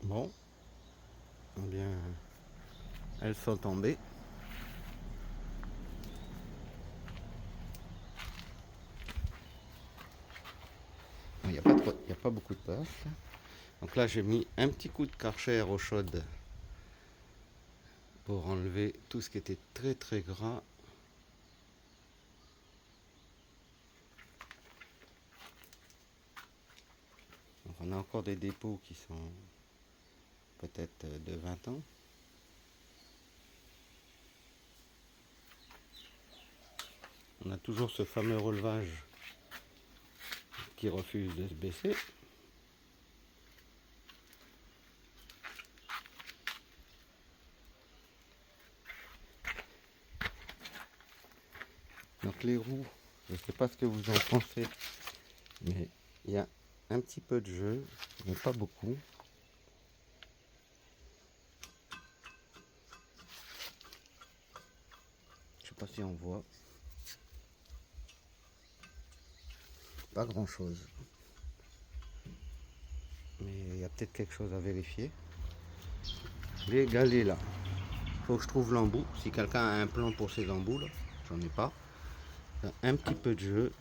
Bon, eh bien, elles sont tombées. Il n'y a pas trop, il a pas beaucoup de place. Donc là, j'ai mis un petit coup de Karcher eau chaude pour enlever tout ce qui était très très gras. Donc on a encore des dépôts qui sont peut-être de 20 ans. On a toujours ce fameux relevage qui refuse de se baisser. Donc les roues, je ne sais pas ce que vous en pensez, mais il y a un petit peu de jeu, mais pas beaucoup. Je sais pas si on voit. Pas grand chose. Mais il y a peut-être quelque chose à vérifier. Les galets là. Faut que je trouve l'embout. Si quelqu'un a un plan pour ces embouts là, j'en ai pas. Il y a un petit peu de jeu.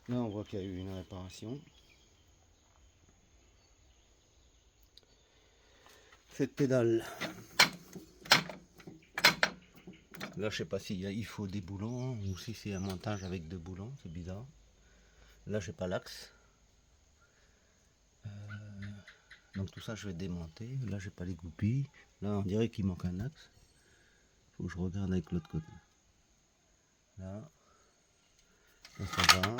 Là on voit qu'il y a eu une réparation. Cette pédale. Là je sais pas s'il faut des boulons ou si c'est un montage avec deux boulons, c'est bizarre. Là j'ai pas l'axe. Donc tout ça je vais démonter. Là j'ai pas les goupilles. Là on dirait qu'il manque un axe. Faut que je regarde avec l'autre côté. Là, ça va.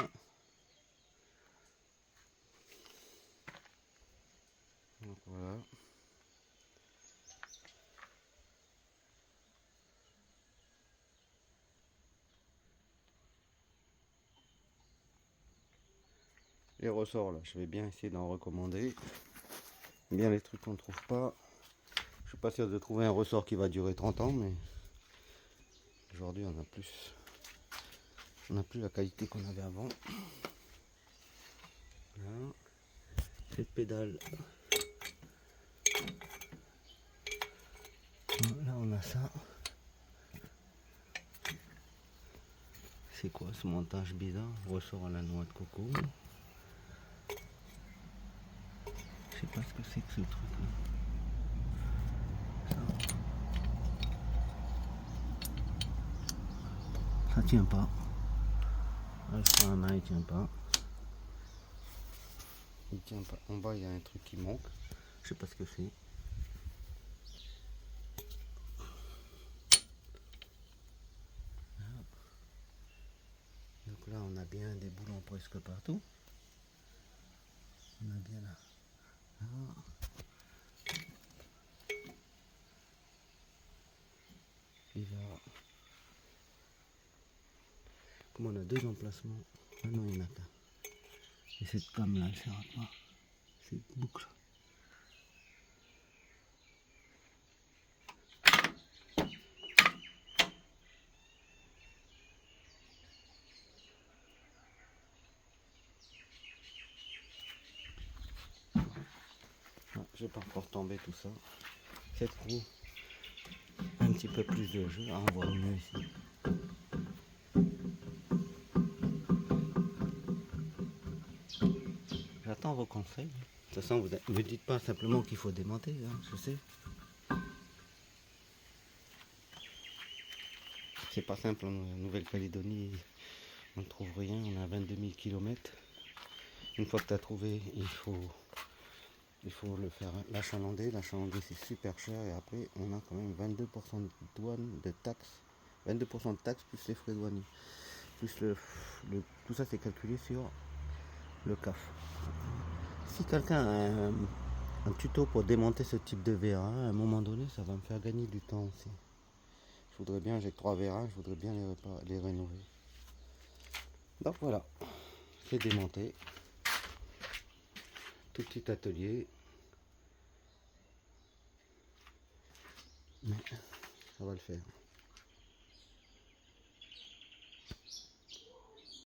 Donc voilà. Les ressorts là, je vais bien essayer d'en recommander. Bien les trucs qu'on ne trouve pas. Je suis pas sûr de trouver un ressort qui va durer 30 ans, mais aujourd'hui on a plus la qualité qu'on avait avant. Voilà. Cette pédale. Là on a ça. C'est quoi ce montage bizarre? Ressort à la noix de coco. Je sais pas ce que c'est que ce truc là. Ça tient pas. Là, je prends la main, il tient pas. Il tient pas. En bas, il y a un truc qui manque. Je sais pas ce que c'est. Donc là, on a bien des boulons presque partout. On a bien là. Là. Bizarre. Comme on a deux emplacements. Ah non, il y en a qu'un. Et cette cam là, elle sert à quoi? Cette boucle. Ah, j'ai pas encore tombé tout ça. Cette roue, un petit peu plus de jeu. Ah, on voit mieux ici. J'attends vos conseils. De toute façon, vous ne me dites pas simplement qu'il faut démonter, hein, je sais. C'est pas simple en Nouvelle-Calédonie, on ne trouve rien, on a 22 000 km. Une fois que tu as trouvé, il faut le faire l'achalander. L'achalander c'est super cher et après on a quand même 22% de douane, de taxes. 22% de taxes plus les frais douaniers. Plus tout ça c'est calculé sur le CAF. Si quelqu'un a un tuto pour démonter ce type de verra, à un moment donné ça va me faire gagner du temps aussi. Je voudrais bien, j'ai 3 verras, je voudrais bien les rénover. Donc voilà, c'est démonté. Tout petit atelier. Mais ça va le faire.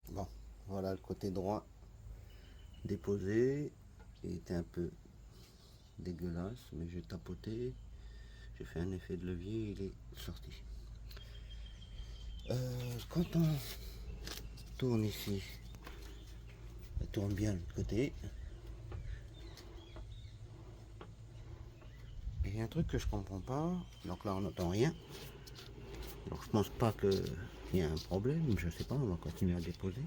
Bon, voilà le côté droit déposé. Il était un peu dégueulasse, mais j'ai tapoté. J'ai fait un effet de levier, il est sorti. Quand on tourne ici, on tourne bien de l'autre côté. Et il y a un truc que je comprends pas. Donc là on n'entend rien. Donc je pense pas qu'il y a un problème. Je sais pas, on va continuer à déposer.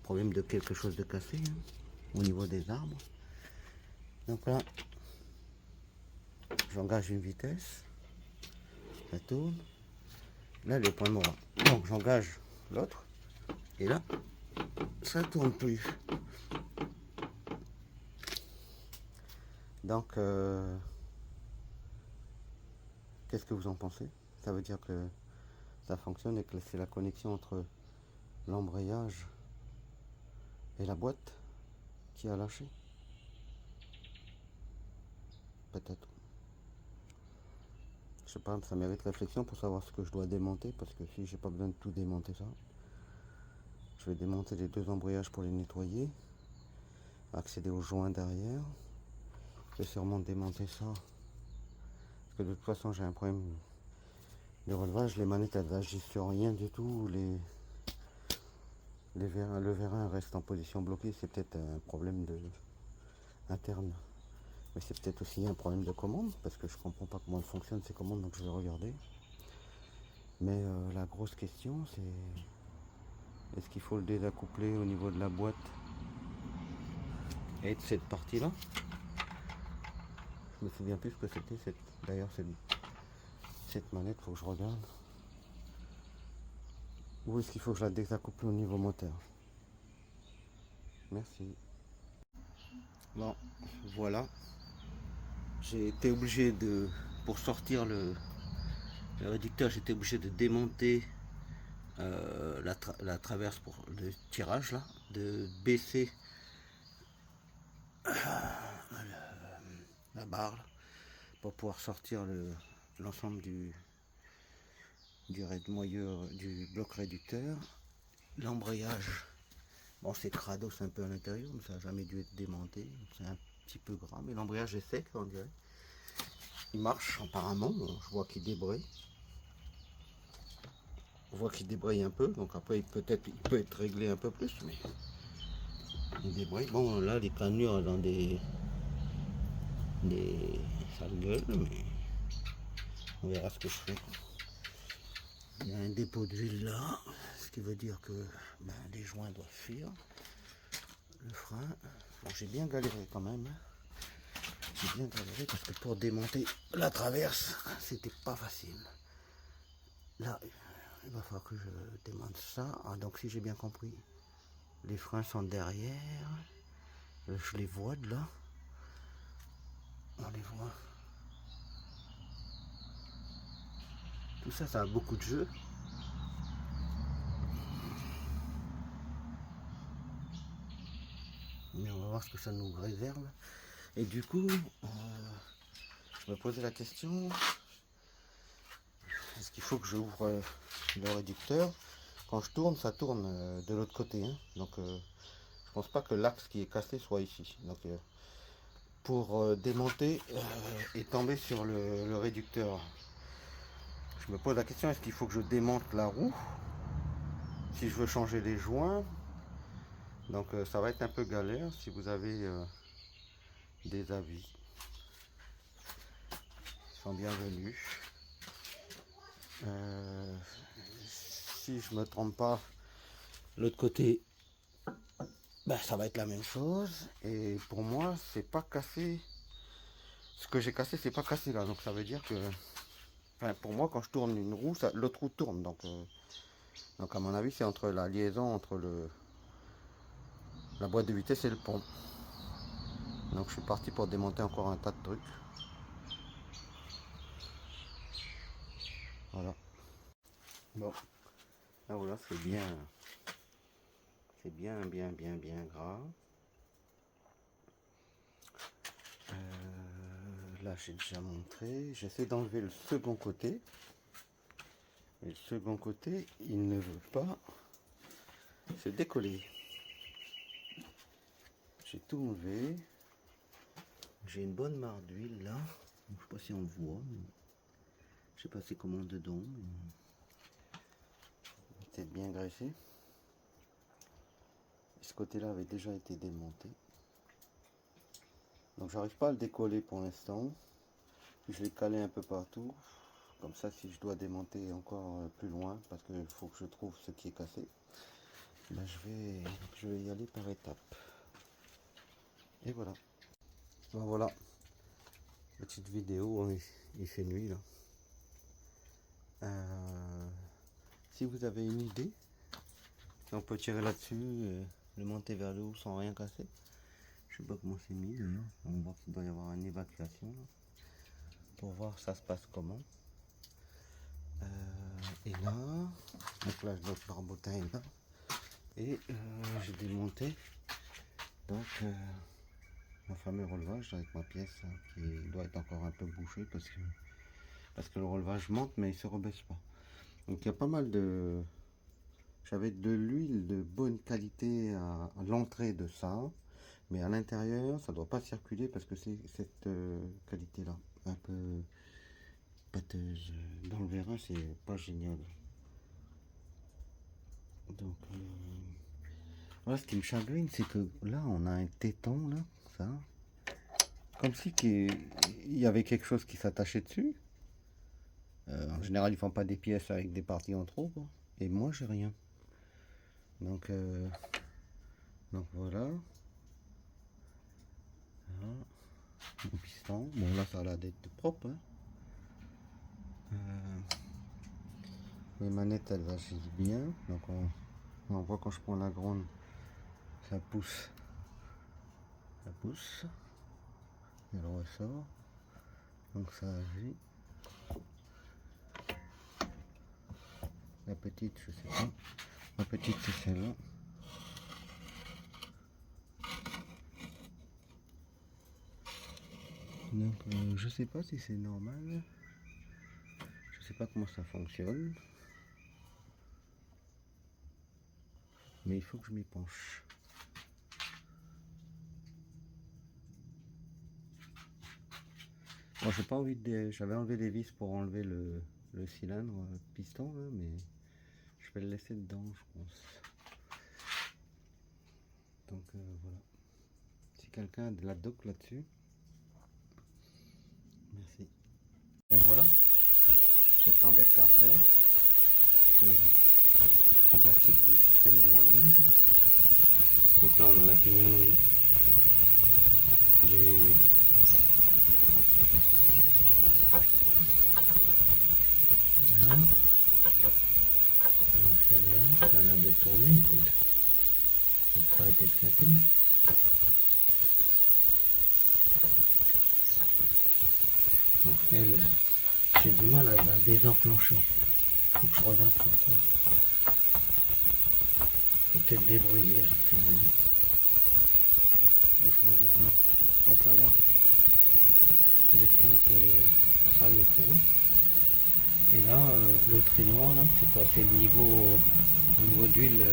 Problème de quelque chose de cassé au niveau des arbres. Donc là, j'engage une vitesse. Ça tourne. Là les points morts. Donc j'engage l'autre. Et là, ça tourne plus. Donc, qu'est-ce que vous en pensez? Ça veut dire que ça fonctionne et que c'est la connexion entre l'embrayage et la boîte qui a lâché? Peut-être. Je sais pas, ça mérite réflexion pour savoir ce que je dois démonter, parce que si j'ai pas besoin de tout démonter ça, je vais démonter les deux embrayages pour les nettoyer, accéder aux joints derrière. Je vais sûrement démonter ça, parce que de toute façon j'ai un problème de relevage. Les manettes elles agissent sur rien du tout. Le vérin reste en position bloquée. C'est peut-être un problème interne. Mais c'est peut-être aussi un problème de commande, parce que je comprends pas comment fonctionnent ces commandes, donc je vais regarder. Mais la grosse question c'est, est-ce qu'il faut le désaccoupler au niveau de la boîte et de cette partie-là? Je me souviens plus ce que c'était. D'ailleurs, cette manette, il faut que je regarde. Ou est-ce qu'il faut que je la désaccouple au niveau moteur? Merci. Bon, voilà. J'ai été obligé de, pour sortir le réducteur, j'étais obligé de démonter la traverse pour le tirage là, de baisser la barre là, pour pouvoir sortir l'ensemble du bloc réducteur. L'embrayage, bon c'est crado, c'est un peu à l'intérieur, mais ça n'a jamais dû être démonté, c'est un petit peu gras, mais l'embrayage est sec on dirait. Il marche apparemment, je vois qu'il débraye. On voit qu'il débraye un peu, donc après il peut être réglé un peu plus, mais il débraye. Bon là les cannures dans des sales gueules, mais on verra ce que je fais. Il y a un dépôt d'huile là, ce qui veut dire que les joints doivent fuir. Le frein, bon, j'ai bien galéré quand même. J'ai bien galéré parce que pour démonter la traverse, c'était pas facile. Là, il va falloir que je démonte ça. Ah, donc si j'ai bien compris, les freins sont derrière. Je les vois de là. On les voit. Tout ça, ça a beaucoup de jeu. Mais on va voir ce que ça nous réserve. Et du coup, je me posais la question, est-ce qu'il faut que j'ouvre le réducteur? Quand je tourne, ça tourne de l'autre côté. Hein. Donc je pense pas que l'axe qui est cassé soit ici. Donc pour démonter et tomber sur le réducteur, je me pose la question, est-ce qu'il faut que je démonte la roue si je veux changer les joints? Donc ça va être un peu galère. Si vous avez des avis, ils sont bienvenus. Si je me trompe pas, l'autre côté, ça va être la même chose. Et pour moi, c'est pas cassé. Ce que j'ai cassé, c'est pas cassé là. Donc ça veut dire que, enfin, pour moi, quand je tourne une roue, l'autre roue tourne. Donc à mon avis, c'est entre la liaison entre la boîte de vitesse et le pont. Donc je suis parti pour démonter encore un tas de trucs. Voilà. Bon, là voilà, c'est bien gras. là j'ai déjà montré. J'essaie d'enlever le second côté. Et le second côté, il ne veut pas se décoller. J'ai tout enlevé. J'ai une bonne mare d'huile là. Je sais pas si on le voit. Je sais pas c'est comment dedans. C'était bien graissé. Ce côté-là avait déjà été démonté. Donc j'arrive pas à le décoller pour l'instant. Je l'ai calé un peu partout. Comme ça, si je dois démonter encore plus loin, parce qu'il faut que je trouve ce qui est cassé, ben je vais y aller par étapes. Et voilà. Ben voilà. Petite vidéo, il fait nuit là. Si vous avez une idée, on peut tirer là-dessus, le monter vers le haut sans rien casser. Je sais pas comment c'est mis d'ailleurs. On voit qu'il doit y avoir une évacuation là, pour voir ça se passe comment. Et là, donc là notre barbotin est là. Et j'ai démonté donc mon fameux relevage avec ma pièce hein, qui doit être encore un peu bouchée parce que le relevage monte mais il se rebaisse pas. Donc il y a pas mal de... J'avais de l'huile de bonne qualité à l'entrée de ça, mais à l'intérieur ça doit pas circuler parce que c'est cette qualité là, un peu pâteuse. Dans le vérin c'est pas génial. Donc voilà, ce qui me chagrine c'est que là on a un téton là, ça, comme si il y avait quelque chose qui s'attachait dessus. En général ils font pas des pièces avec des parties en trop quoi. Et moi j'ai rien. Donc voilà. Mon piston. Bon là ça a l'air d'être propre. Hein. Les manettes elles agissent bien. Donc on voit quand je prends la grande, ça pousse. Ça pousse. Elle ressort. Donc ça agit. La petite, je sais pas. La petite c'est celle-là. Donc je sais pas si c'est normal. Je sais pas comment ça fonctionne. Mais il faut que je m'y penche. Bon, j'ai pas envie de... J'avais enlevé les vis pour enlever le cylindre piston là, mais je vais le laisser dedans je pense. Donc voilà. Si quelqu'un a de la doc là-dessus, merci. Bon voilà, j'ai tant d'être à faire. En plastique du système de relevage. Donc là on a la pignonnerie du... Là. Celle-là, elle avait tourné, écoute. Elle n'a pas été esclatée. Donc elle, j'ai du mal à la désenclencher. Faut que je regarde pourquoi. Faut peut-être débrouiller, je sais rien. Faut que je regarde. Ah, ça a l'air d'être un peu sale au fond. Et là, le trait noir, là, c'est quoi? C'est le niveau d'huile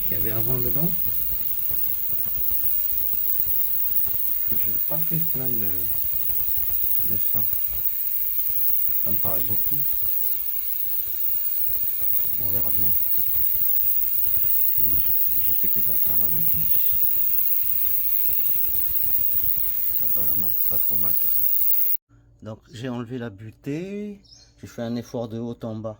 qu'il y avait avant dedans. J'ai pas fait le plein de ça. Ça me paraît beaucoup. On verra bien. Je sais que c'est comme ça la réponse. Ça n'a pas l'air mal, pas trop mal tout ça. Donc j'ai enlevé la butée. J'ai fait un effort de haut en bas.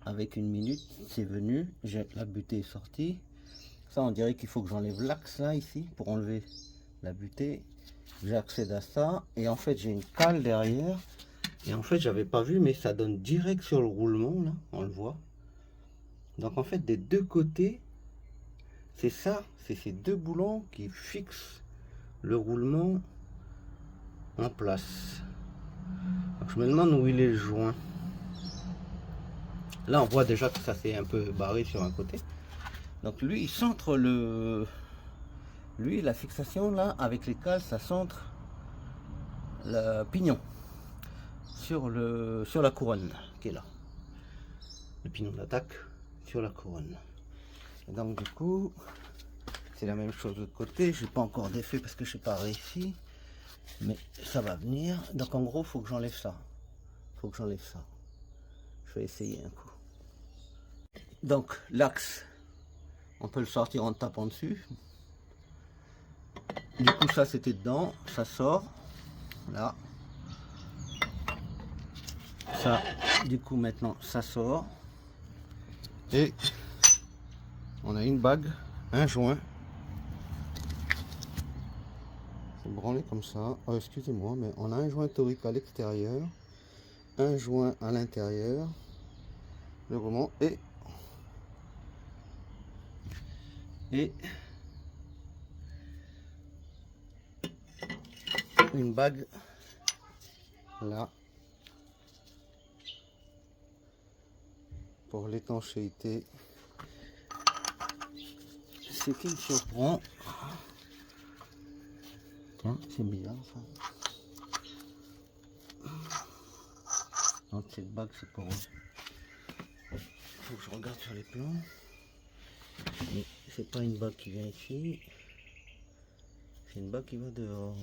Avec une minute, c'est venu. La butée est sortie. Ça, on dirait qu'il faut que j'enlève l'axe là, ici, pour enlever la butée. J'accède à ça. Et en fait, j'ai une cale derrière. Et en fait, j'avais pas vu, mais ça donne direct sur le roulement, là. On le voit. Donc en fait, des deux côtés, c'est ça. C'est ces deux boulons qui fixent le roulement en place. Donc, je me demande où il est le joint. Là, on voit déjà que ça s'est un peu barré sur un côté. Donc lui, il centre le... Lui, la fixation là, avec les cales, ça centre le pignon sur la couronne qui est là. Le pignon d'attaque sur la couronne. Et donc du coup, c'est la même chose de l'autre côté. J'ai pas encore défait parce que je n'ai pas réussi, mais ça va venir. Donc en gros, faut que j'enlève ça. Faut que j'enlève ça. Je vais essayer un coup. Donc l'axe, on peut le sortir en tapant dessus. Du coup, ça c'était dedans, ça sort. Là. Ça, du coup, maintenant, ça sort. Et on a une bague, un joint. C'est branlé comme ça. Oh, excusez-moi, mais on a un joint torique à l'extérieur, un joint à l'intérieur, le roulement et une bague là pour l'étanchéité. Ce qui me surprend, tiens, c'est bizarre ça. Donc cette bague c'est pour eux. Faut que je regarde sur les plans. Mais c'est pas une bague qui vient ici. C'est une bague qui va dehors.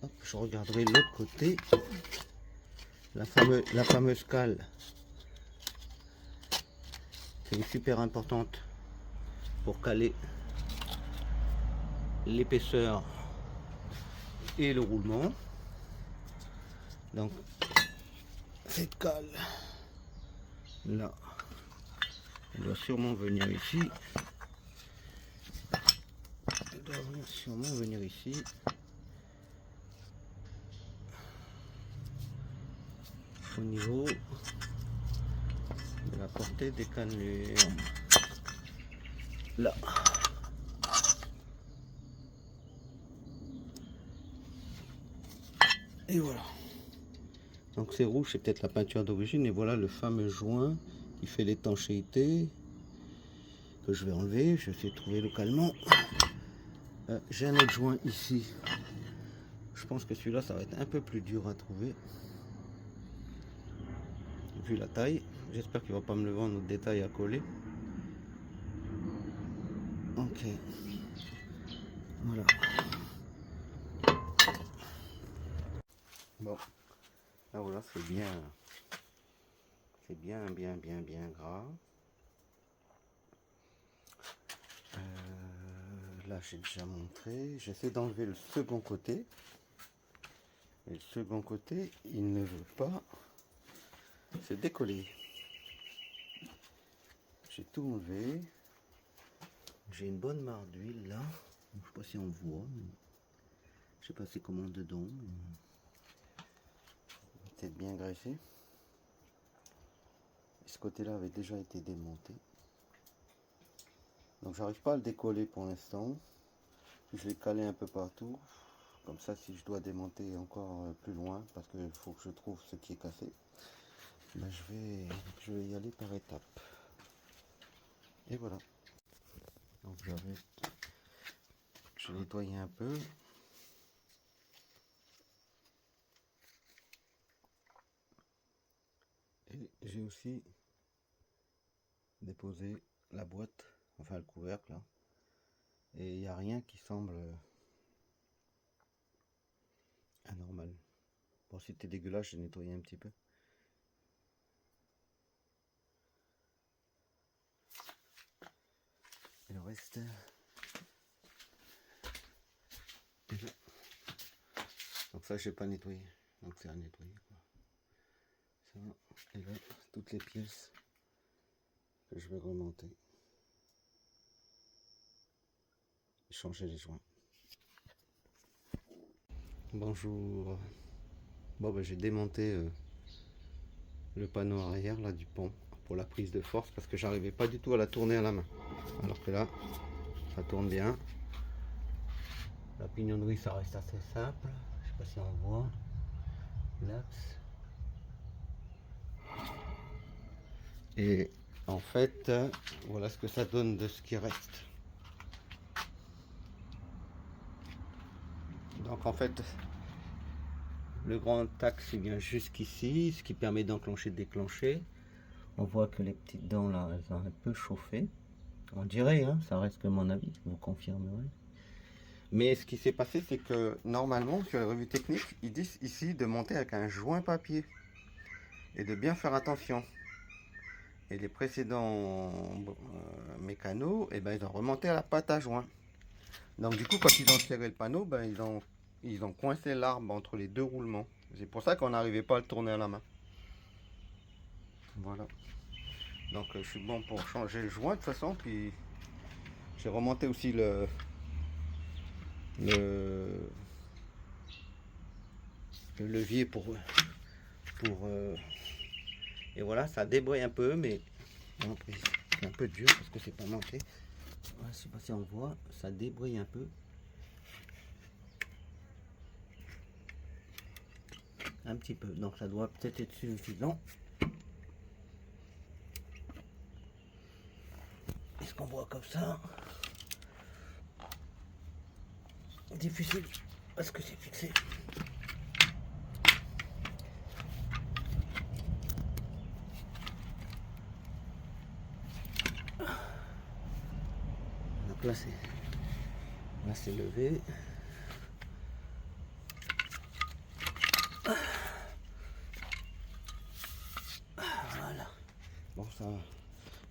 Hop, je regarderai l'autre côté. La fameuse cale. C'est super importante pour caler l'épaisseur et le roulement. Donc cette cale là, elle doit sûrement venir ici. Elle doit sûrement venir ici. Au niveau de la portée des cannelures. Là. Et voilà. Donc c'est rouge, c'est peut-être la peinture d'origine. Et voilà le fameux joint qui fait l'étanchéité. Que je vais enlever. Je vais trouver localement. J'ai un autre joint ici. Je pense que celui-là, ça va être un peu plus dur à trouver. Vu la taille. J'espère qu'il ne va pas me le vendre au détail à coller. Ok. Voilà. Bon. Là voilà, c'est bien gras. Là j'ai déjà montré. J'essaie d'enlever le second côté. Et le second côté, il ne veut pas se décoller. J'ai tout enlevé. J'ai une bonne mare d'huile là. Je ne sais pas si on voit. Mais je sais pas c'est comment dedans. Peut-être bien graissé. Ce côté-là avait déjà été démonté. Donc j'arrive pas à le décoller pour l'instant. Je l'ai calé un peu partout. Comme ça, si je dois démonter encore plus loin, parce qu'il faut que je trouve ce qui est cassé, ben je vais y aller par étapes. Et voilà. Donc je vais nettoyer un peu. Et j'ai aussi déposé la boîte, enfin le couvercle là. Et il n'y a rien qui semble anormal. Bon, si c'était dégueulasse, j'ai nettoyé un petit peu. Et le reste. Donc ça, je n'ai pas nettoyé. Donc c'est à nettoyer quoi. Ça, et là, toutes les pièces que je vais remonter. Changer les joints. Bonjour. Bon, ben, j'ai démonté le panneau arrière là du pont pour la prise de force parce que j'arrivais pas du tout à la tourner à la main. Alors que là, ça tourne bien. La pignonnerie, ça reste assez simple. Je sais pas si on voit l'axe. Et en fait, voilà ce que ça donne de ce qui reste. Donc en fait, le grand axe vient jusqu'ici, ce qui permet d'enclencher, déclencher. On voit que les petites dents là, elles ont un peu chauffé. On dirait, hein, ça reste que mon avis, vous confirmerez. Mais ce qui s'est passé, c'est que normalement, sur les revues techniques, ils disent ici de monter avec un joint papier et de bien faire attention. Et les précédents mécanos, eh ben, ils ont remonté à la pâte à joint. Donc du coup, quand ils ont serré le panneau, ben, ils ont coincé l'arbre entre les deux roulements. C'est pour ça qu'on n'arrivait pas à le tourner à la main. Voilà. Donc je suis bon pour changer le joint de toute façon. Puis j'ai remonté aussi le levier pour et voilà, ça débrouille un peu, mais bon, c'est un peu dur parce que c'est pas monté. Voilà, je sais pas si on voit, ça débrouille un peu. Un petit peu, donc ça doit peut-être être suffisant. Est-ce qu'on voit comme ça? Difficile parce que c'est fixé. Donc là c'est levé. Voilà. Bon, ça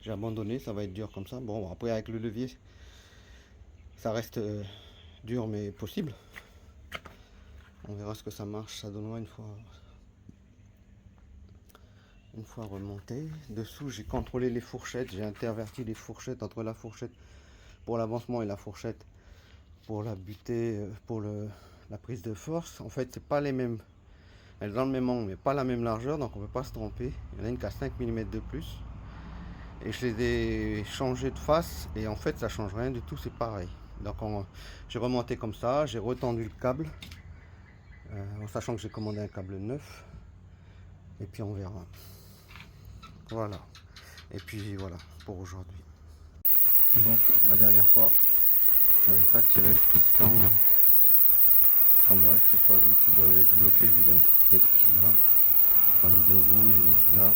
j'ai abandonné, ça va être dur comme ça. Bon, après avec le levier, ça reste dur mais possible. On verra ce que ça marche, ça donnera une fois remonté. Dessous, j'ai contrôlé les fourchettes, j'ai interverti les fourchettes entre la fourchette pour l'avancement et la fourchette pour la butée, pour la prise de force. En fait, c'est pas les mêmes. Elles ont le même angle, mais pas la même largeur, donc on peut pas se tromper. Il y en a une qui a 5 mm de plus. Et je les ai changés de face, et en fait, ça change rien du tout, c'est pareil. Donc j'ai remonté comme ça, j'ai retendu le câble, en sachant que j'ai commandé un câble neuf. Et puis on verra. Voilà. Et puis voilà pour aujourd'hui. Bon, la dernière fois, je n'avais pas tiré le piston. Il semblerait que ce soit lui qui doit être bloqué vu la tête qu'il a. Enfin, le deux roues, il est là.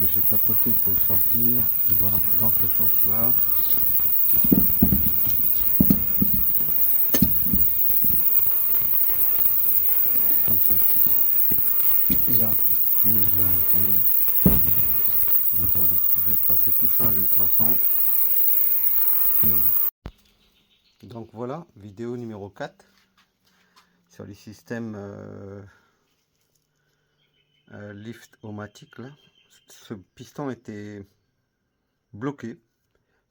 Et j'ai tapoté pour le sortir. Il va dans ce sens-là. Comme ça. Et là, il est bien quand même. Donc voilà, je vais passer tout ça à l'ultrason. Et voilà. Donc voilà, vidéo numéro 4 sur les systèmes lift-o-matic là. Ce piston était bloqué.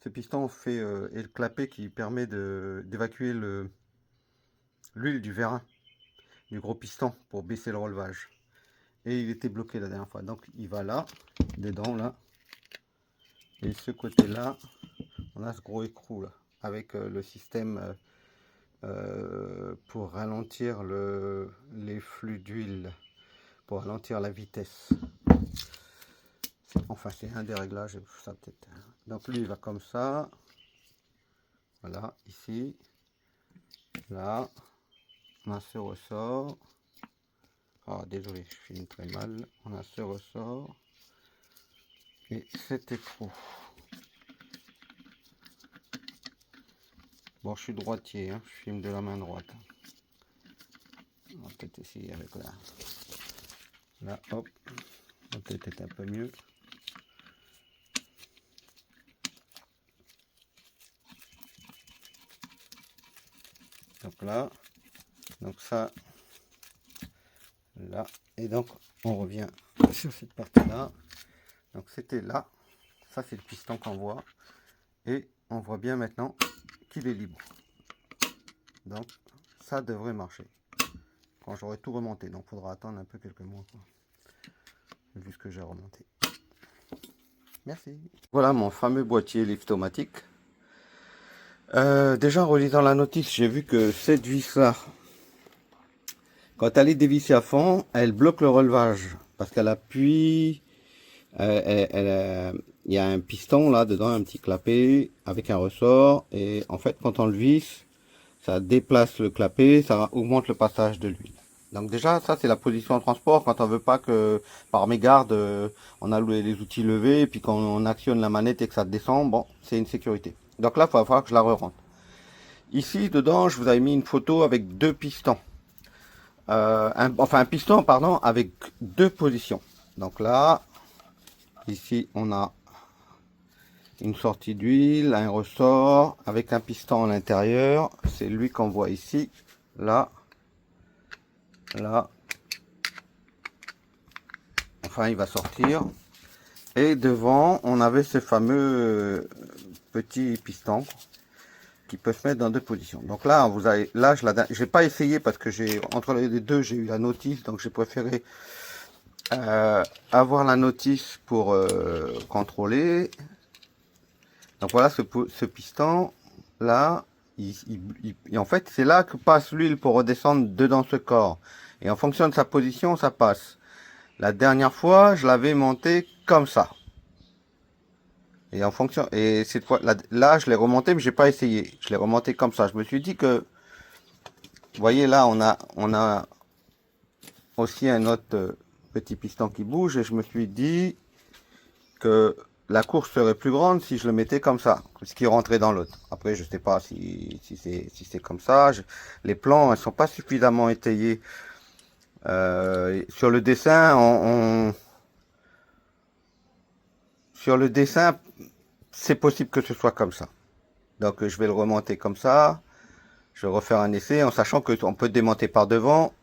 Ce piston fait est le clapet qui permet d'évacuer l'huile du vérin du gros piston pour baisser le relevage. Et il était bloqué la dernière fois. Donc il va là, dedans là. Et ce côté là, on a ce gros écrou là, avec le système pour ralentir les flux d'huile, pour ralentir la vitesse. Enfin, c'est un des réglages, ça peut-être. Donc lui, il va comme ça. Voilà, ici. Là, on a ce ressort. Ah, désolé, je filme très mal. On a ce ressort. Et cet écrou. Bon, je suis droitier, hein, je filme de la main droite. On va peut-être essayer avec là. Là, hop. Ça peut être un peu mieux. Donc là, donc ça, là, et donc on revient sur cette partie là. Donc c'était là, ça c'est le piston qu'on voit, et on voit bien maintenant qu'il est libre. Donc ça devrait marcher quand j'aurai tout remonté. Donc il faudra attendre un peu quelques mois, quoi, vu ce que j'ai remonté. Merci. Voilà mon fameux boîtier lift-o-matic. Déjà en relisant la notice, j'ai vu que cette vis là, quand elle est dévissée à fond, elle bloque le relevage parce qu'elle appuie. Il y a un piston là dedans, un petit clapet avec un ressort, et en fait quand on le visse, ça déplace le clapet, ça augmente le passage de l'huile. Donc déjà, ça c'est la position de transport quand on veut pas que par mégarde, on a les outils levés, et puis quand on actionne la manette et que ça descend, bon, c'est une sécurité. Donc là, il va falloir que je la re-rentre. Ici, dedans, je vous avais mis une photo avec deux pistons. Un piston, pardon, avec deux positions. Donc là, ici, on a une sortie d'huile, un ressort avec un piston à l'intérieur. C'est lui qu'on voit ici, là, là. Enfin, il va sortir. Et devant, on avait ce fameux petit piston qui peut se mettre dans deux positions. Donc là, vous avez, là, j'ai pas essayé parce que entre les deux, j'ai eu la notice, donc j'ai préféré avoir la notice pour contrôler. Donc voilà, ce piston là, en fait, c'est là que passe l'huile pour redescendre dedans ce corps. Et en fonction de sa position, ça passe. La dernière fois, je l'avais monté comme ça. Et en fonction, et cette fois, là, je l'ai remonté, mais j'ai pas essayé. Je l'ai remonté comme ça. Je me suis dit que, vous voyez là, on a aussi un autre petit piston qui bouge, et je me suis dit que la course serait plus grande si je le mettais comme ça, ce qui rentrait dans l'autre. Après, je sais pas si c'est comme ça. Les plans ne sont pas suffisamment étayés. Sur le dessin, sur le dessin, c'est possible que ce soit comme ça. Donc je vais le remonter comme ça. Je vais refaire un essai en sachant qu'on peut démonter par devant.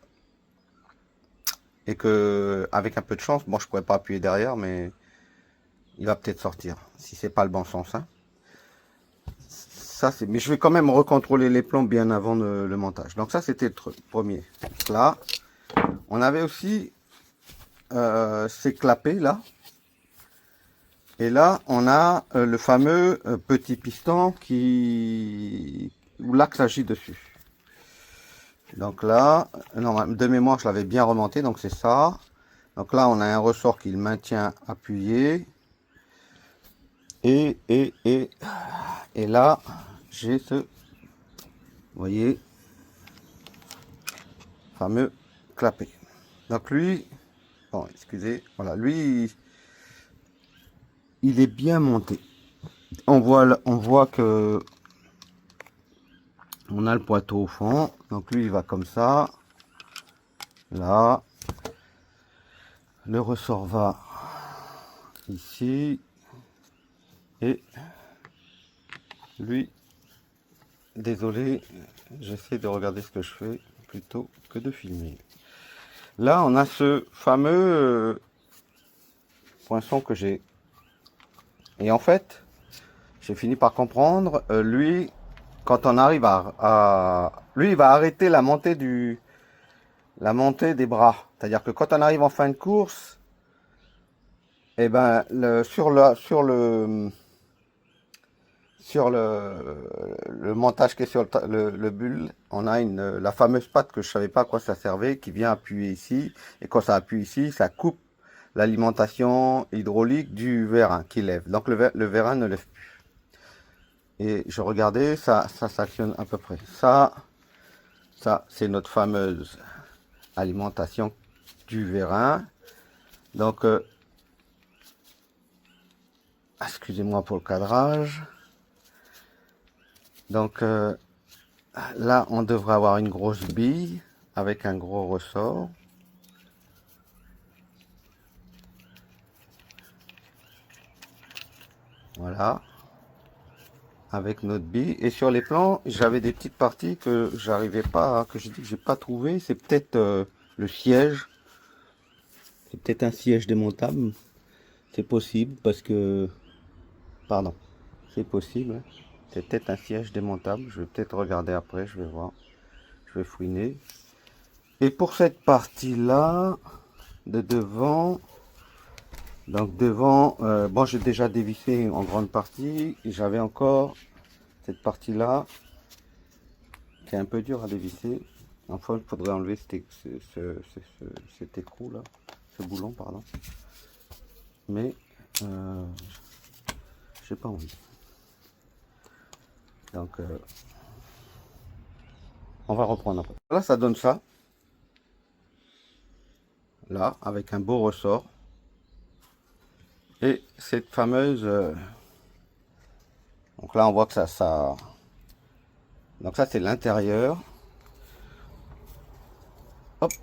Et que avec un peu de chance, bon je pourrais pas appuyer derrière, mais il va peut-être sortir. Si c'est pas le bon sens. Hein. Ça, mais je vais quand même recontrôler les plans bien avant le montage. Donc ça c'était le premier. Là, on avait aussi ces clapets là. Et là, on a le fameux petit piston où l'axe agit dessus. Donc là, non, de mémoire, je l'avais bien remonté, donc c'est ça. Donc là, on a un ressort qui le maintient appuyé. Et là, j'ai vous voyez, fameux clapet. Donc lui, bon, excusez, voilà, lui, il est bien monté. On voit que on a le poiteau au fond. Donc lui, il va comme ça. Là, le ressort va ici. Et lui, désolé, j'essaie de regarder ce que je fais plutôt que de filmer. Là, on a ce fameux poinçon que j'ai. Et en fait, j'ai fini par comprendre, lui, quand on arrive lui, il va arrêter la montée des bras. C'est-à-dire que quand on arrive en fin de course, et ben, sur le montage qui est sur le bulle, on a la fameuse patte que je savais pas à quoi ça servait, qui vient appuyer ici. Et quand ça appuie ici, ça coupe l'alimentation hydraulique du vérin qui lève. Donc le vérin ne lève plus. Et je regardais, ça s'actionne à peu près. Ça c'est notre fameuse alimentation du vérin. Donc, excusez-moi pour le cadrage. Donc là, on devrait avoir une grosse bille avec un gros ressort. Voilà. Avec notre bille. Et sur les plans, j'avais des petites parties que j'arrivais pas, que j'ai pas trouvé. C'est peut-être le siège. C'est peut-être un siège démontable. C'est possible parce que... Pardon. C'est possible. C'est peut-être un siège démontable. Je vais peut-être regarder après. Je vais voir. Je vais fouiner. Et pour cette partie-là, de devant... Donc devant, bon j'ai déjà dévissé en grande partie. J'avais encore cette partie-là qui est un peu dure à dévisser. Enfin, il faudrait enlever cet écrou là, ce boulon pardon. Mais j'ai pas envie. Donc On va reprendre après. Là, ça donne ça. Là, avec un beau ressort. Et cette fameuse... donc là, on voit que ça... Donc ça, c'est l'intérieur. Hop.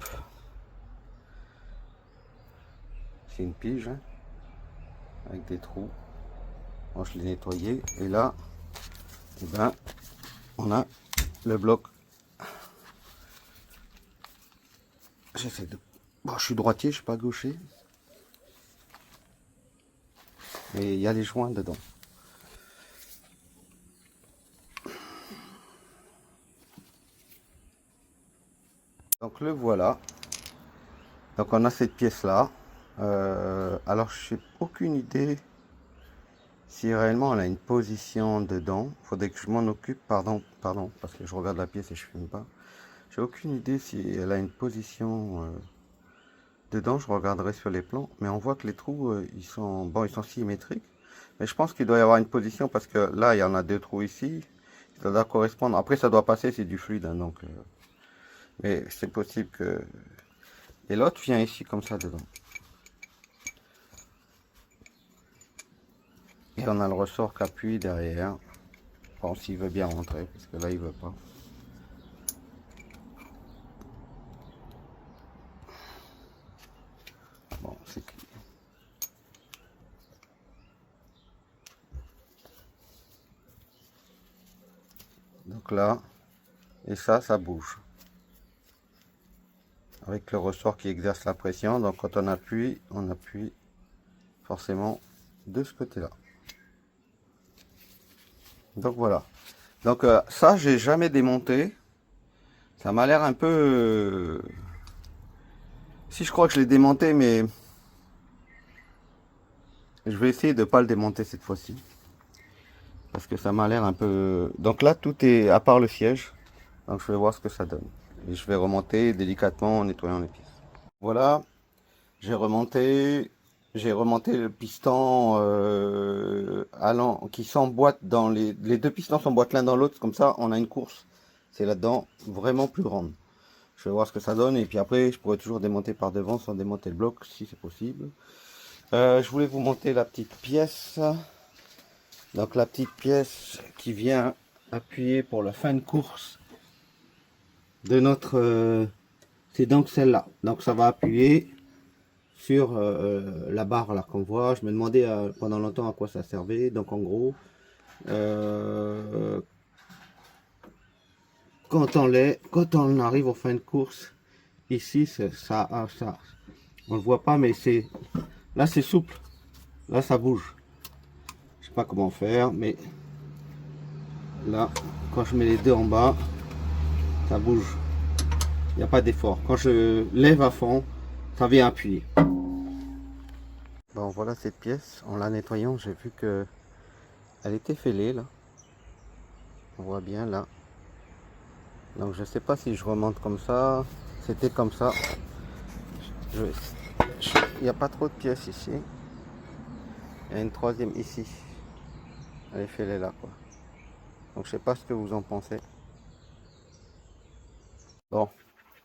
C'est une pige, hein, avec des trous. Moi, je l'ai nettoyé. Et là, eh ben, on a le bloc. J'essaie de... Bon, je suis droitier, je suis pas gaucher. Mais il y a les joints dedans. Donc le voilà. Donc on a cette pièce là. Alors je n'ai aucune idée si réellement elle a une position dedans. Faudrait que je m'en occupe. Pardon, parce que je regarde la pièce et je filme pas. J'ai aucune idée si elle a une position dedans. Je regarderai sur les plans. Mais on voit que les trous, ils sont symétriques. Mais je pense qu'il doit y avoir une position parce que là, il y en a 2 trous ici. Ça doit correspondre. Après, ça doit passer, c'est du fluide. Hein, donc, mais c'est possible que... Et l'autre vient ici comme ça dedans. Et on a le ressort qui appuie derrière. Bon, s'il veut bien rentrer, parce que là, il veut pas. Bon, c'est... Donc là, et ça bouge. Avec le ressort qui exerce la pression. Donc quand on appuie forcément de ce côté-là. Donc voilà. Donc ça, j'ai jamais démonté. Ça m'a l'air un peu... Si, je crois que je l'ai démonté, mais... Je vais essayer de ne pas le démonter cette fois-ci. Parce que ça m'a l'air un peu... Donc là, tout est à part le siège. Donc je vais voir ce que ça donne. Et je vais remonter délicatement en nettoyant les pièces. Voilà. J'ai remonté le piston allant, qui s'emboîte dans les 2 pistons s'emboîtent l'un dans l'autre. Comme ça, on a une course. C'est là-dedans vraiment plus grande. Je vais voir ce que ça donne. Et puis après, je pourrais toujours démonter par devant sans démonter le bloc si c'est possible. Je voulais vous montrer la petite pièce. Donc la petite pièce qui vient appuyer pour la fin de course de notre... c'est donc celle-là. Donc ça va appuyer sur la barre là qu'on voit. Je me demandais pendant longtemps à quoi ça servait. Donc en gros, quand on arrive aux fins de course, ici ça, on le voit pas, mais c'est là, c'est souple. Là ça bouge. Je sais pas comment faire, mais là, quand je mets les 2 en bas, ça bouge. Il n'y a pas d'effort. Quand je lève à fond, ça vient appuyer. Bon, voilà cette pièce. En la nettoyant, j'ai vu que elle était fêlée là. On voit bien là. Donc je sais pas si je remonte comme ça. C'était comme ça. Il n'y a pas trop de pièces ici. Il y a une 3e ici. Elle est fêlée là quoi. Donc je sais pas ce que vous en pensez. Bon,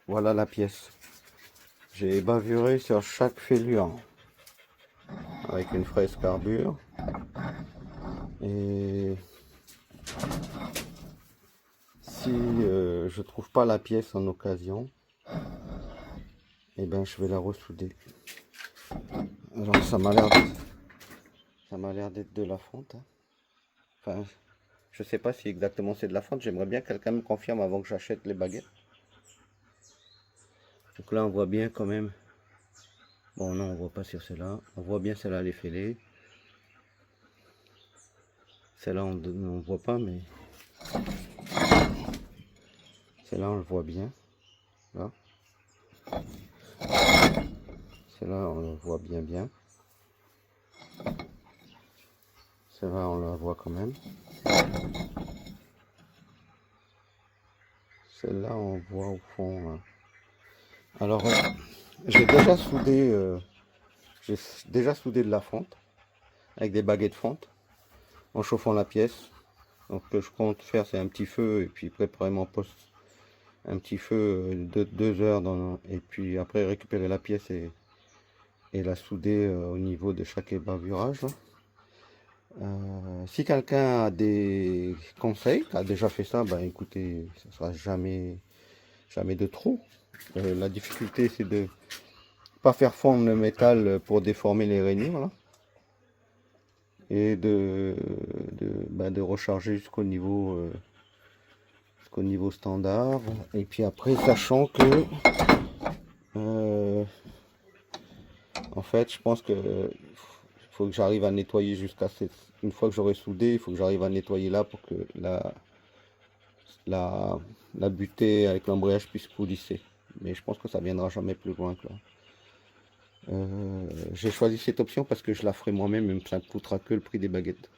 voilà la pièce. J'ai bavuré sur chaque fêlure avec une fraise carbure. Et si je trouve pas la pièce en occasion, et ben je vais la ressouder. Alors ça m'a l'air d'être de la fonte. Hein. Enfin, je sais pas si exactement c'est de la fonte. J'aimerais bien que quelqu'un me confirme avant que j'achète les baguettes. Donc là on voit bien quand même. Bon non, on voit pas sur celle-là. On voit bien celle-là, elle est fêlée. Celle-là on voit pas, mais celle-là on le voit bien. Là. Celle-là on le voit bien. Celle-là on la voit quand même. Celle-là on voit au fond. Là. Alors j'ai déjà soudé de la fonte avec des baguettes fonte en chauffant la pièce. Donc ce que je compte faire, c'est un petit feu et puis préparer mon poste un petit feu de 2 heures et puis après récupérer la pièce et la souder au niveau de chaque ébavurage, là. Si quelqu'un a des conseils, a déjà fait ça, ben écoutez, ça sera jamais de trop. La difficulté, c'est de pas faire fondre le métal pour déformer les rainures, là, et de recharger jusqu'au niveau standard. Et puis après, sachant que en fait, je pense que faut que j'arrive à nettoyer une fois que j'aurai soudé, il faut que j'arrive à nettoyer là pour que la, la butée avec l'embrayage puisse coulisser. Mais je pense que ça viendra jamais plus loin que là. J'ai choisi cette option parce que je la ferai moi-même et ça ne coûtera que le prix des baguettes.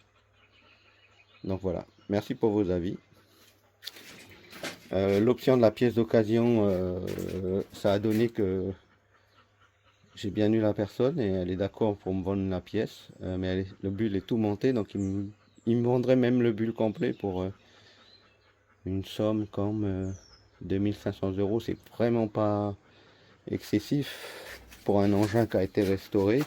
Donc voilà, merci pour vos avis. L'option de la pièce d'occasion, ça a donné que j'ai bien eu la personne et elle est d'accord pour me vendre la pièce, mais le bulle est tout monté, donc il me vendrait même le bulle complet pour une somme comme 2500 €. C'est vraiment pas excessif pour un engin qui a été restauré.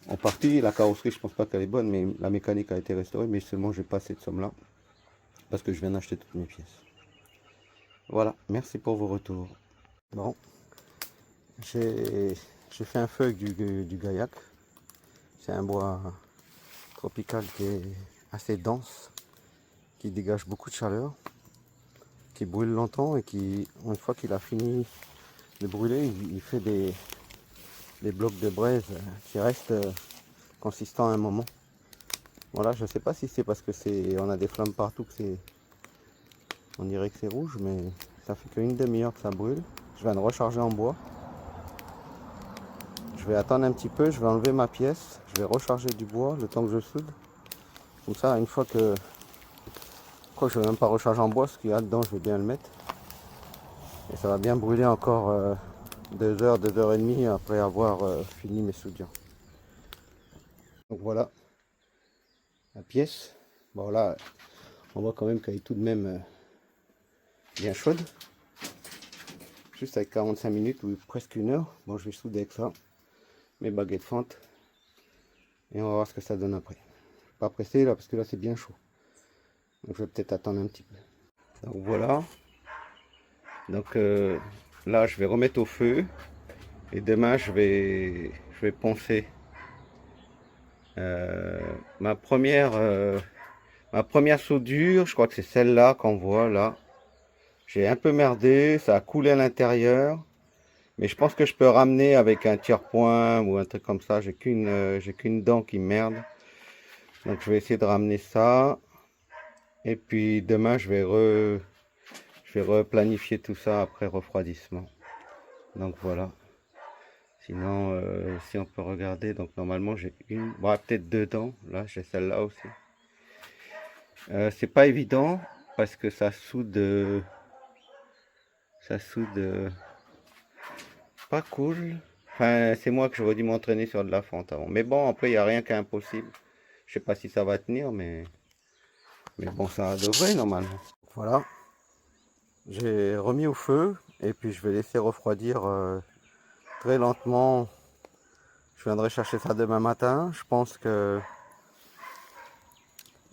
En partie, la carrosserie, je pense pas qu'elle est bonne, mais la mécanique a été restaurée, mais seulement j'ai pas cette somme-là parce que je viens d'acheter toutes mes pièces. Voilà, merci pour vos retours. Bon, j'ai fait un feu avec du gaillac. C'est un bois tropical qui est assez dense, qui dégage beaucoup de chaleur, qui brûle longtemps et qui, une fois qu'il a fini de brûler, il fait des blocs de braise qui restent consistants à un moment. Voilà, je sais pas si c'est parce que on a des flammes partout on dirait que c'est rouge, mais ça fait qu'une demi-heure que ça brûle. Je viens de recharger en bois. Je vais attendre un petit peu, je vais enlever ma pièce, je vais recharger du bois le temps que je soude. Comme ça, une fois que... Quoi, je ne vais même pas recharger en bois, ce qu'il y a dedans, je vais bien le mettre. Et ça va bien brûler encore 2 heures, 2 heures et demie après avoir fini mes soudures. Donc voilà, la pièce. Bon là, on voit quand même qu'elle est tout de même bien chaude. Juste avec 45 minutes ou presque 1 heure. Bon, je vais souder avec ça, mes baguettes fentes. Et on va voir ce que ça donne après. Pas pressé là, parce que là c'est bien chaud. Donc je vais peut-être attendre un petit peu. Donc voilà. Donc là je vais remettre au feu. Et demain je vais poncer. Ma première soudure, je crois que c'est celle-là qu'on voit là. J'ai un peu merdé, ça a coulé à l'intérieur. Mais je pense que je peux ramener avec un tiers-point ou un truc comme ça. J'ai qu'une dent qui merde. Donc je vais essayer de ramener ça. Et puis demain je vais replanifier tout ça après refroidissement. Donc voilà. Sinon, si on peut regarder, donc normalement j'ai peut-être 2 dents. Là j'ai celle-là aussi. C'est pas évident parce que ça soude pas cool. Enfin, c'est moi que j'aurais dû m'entraîner sur de la fente avant. Mais bon, après il n'y a rien qui est impossible. Je sais pas si ça va tenir, mais bon, ça devrait normalement. Voilà, j'ai remis au feu et puis je vais laisser refroidir très lentement. Je viendrai chercher ça demain matin. Je pense que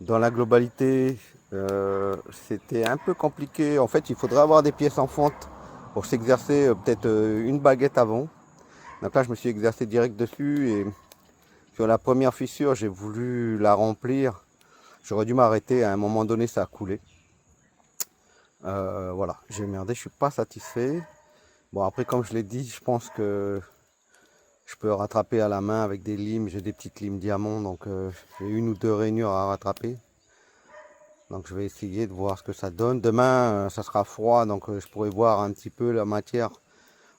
dans la globalité, c'était un peu compliqué. En fait, il faudrait avoir des pièces en fonte pour s'exercer peut-être une baguette avant. Donc là, je me suis exercé direct dessus et sur la première fissure, j'ai voulu la remplir. J'aurais dû m'arrêter. À un moment donné, ça a coulé. Voilà, j'ai merdé. Je suis pas satisfait. Bon, après, comme je l'ai dit, je pense que je peux rattraper à la main avec des limes. J'ai des petites limes diamants, donc j'ai 1 ou 2 rainures à rattraper. Donc je vais essayer de voir ce que ça donne. Demain, ça sera froid, donc je pourrai voir un petit peu la matière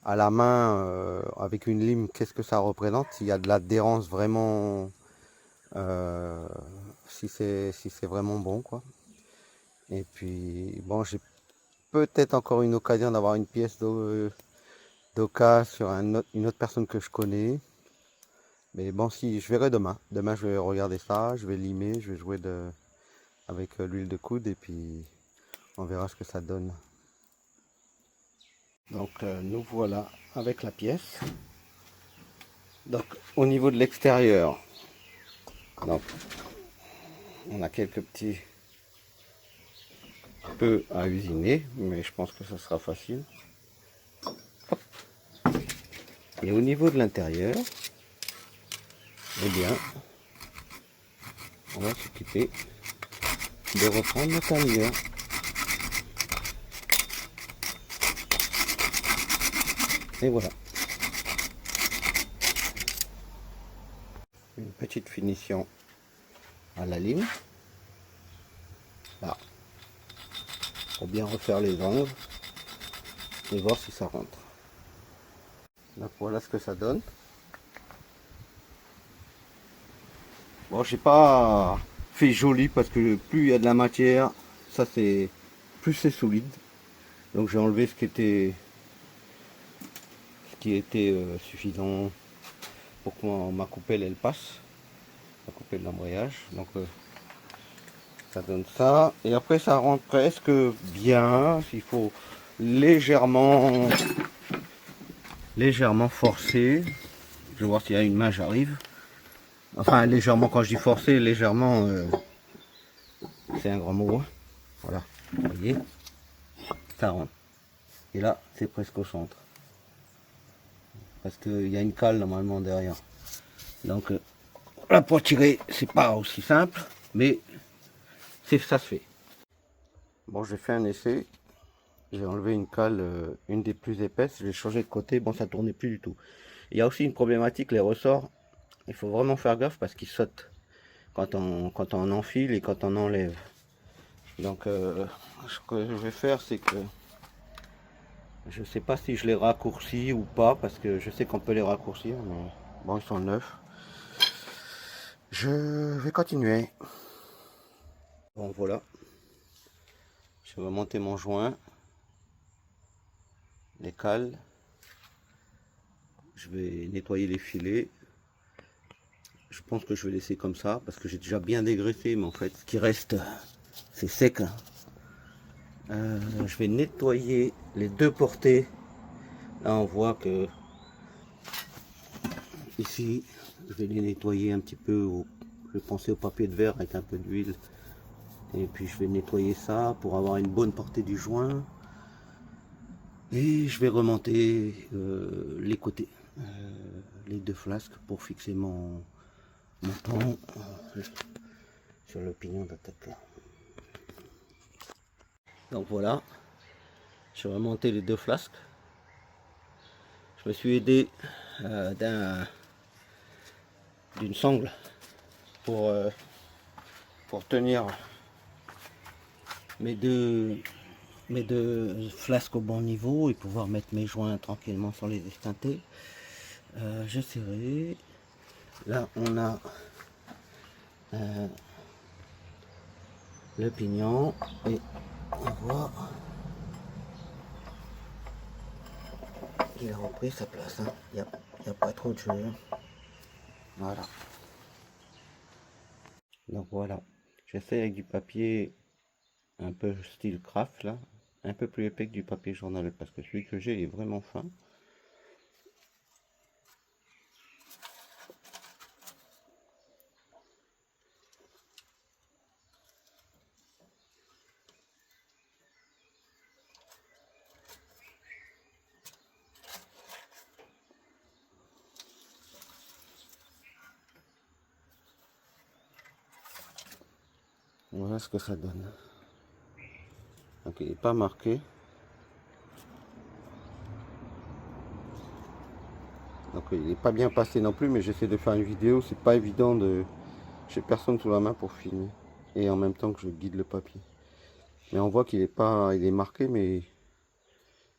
à la main avec une lime, qu'est-ce que ça représente. S'il y a de l'adhérence vraiment, si c'est vraiment bon, quoi. Et puis, bon, j'ai peut-être encore une occasion d'avoir une pièce d'occasion sur une autre personne que je connais. Mais bon, si je verrai demain. Demain, je vais regarder ça, je vais limer, je vais jouer avec l'huile de coude et puis on verra ce que ça donne. Donc nous voilà avec la pièce. Donc au niveau de l'extérieur, donc on a quelques petits peu à usiner, mais je pense que ça sera facile. Hop. Et au niveau de l'intérieur, eh bien, on va s'occuper de reprendre notre armure. Et voilà. Une petite finition à la lime. Là. Pour bien refaire les angles et voir si ça rentre. Donc voilà ce que ça donne. Bon, j'ai pas fait joli parce que plus il y a de la matière, ça c'est plus c'est solide. Donc j'ai enlevé ce qui était suffisant pour que ma coupelle elle passe, la coupelle d'embrayage. Donc ça donne ça. Et après ça rentre presque bien. Il faut légèrement forcer. Je vais voir s'il y a une main, j'arrive. Enfin légèrement, quand je dis forcer, légèrement, c'est un grand mot. Hein. Voilà, vous voyez, ça rentre. Et là, c'est presque au centre. Parce qu'il y a une cale normalement derrière. Donc là, pour tirer, c'est pas aussi simple, mais ça se fait. Bon, j'ai fait un essai. J'ai enlevé une cale, une des plus épaisses. Je l'ai changé de côté. Bon, ça tournait plus du tout. Il y a aussi une problématique, les ressorts. Il faut vraiment faire gaffe parce qu'ils sautent quand on enfile et quand on enlève. Donc, ce que je vais faire, c'est que je sais pas si je les raccourcis ou pas, parce que je sais qu'on peut les raccourcir, mais bon, ils sont neufs. Je vais continuer. Bon, voilà. Je vais monter mon joint, les cales. Je vais nettoyer les filets. Je pense que je vais laisser comme ça, parce que j'ai déjà bien dégraissé, mais en fait, ce qui reste, c'est sec. Je vais nettoyer les deux portées. Là, on voit que ici, je vais les nettoyer un petit peu. Je vais penser au papier de verre avec un peu d'huile. Et puis, je vais nettoyer ça pour avoir une bonne portée du joint. Et je vais remonter les côtés, les deux flasques pour fixer mon pont sur le pignon d'attaque. Donc voilà, je vais remonter les deux flasques. Je me suis aidé d'une sangle pour tenir mes deux flasques au bon niveau et pouvoir mettre mes joints tranquillement sans les esquinter. J'ai serré. Là on a le pignon et on voit qu'il a repris sa place. Hein. Il n'y a pas trop de choses. Voilà. Donc voilà. J'essaie avec du papier un peu style craft là, un peu plus épais que du papier journal parce que celui que j'ai est vraiment fin. Voilà ce que ça donne. Donc il n'est pas marqué. Donc il n'est pas bien passé non plus, mais j'essaie de faire une vidéo. C'est pas évident de. J'ai personne sous la main pour filmer. Et en même temps que je guide le papier. Mais on voit qu'il est pas. Il est marqué, mais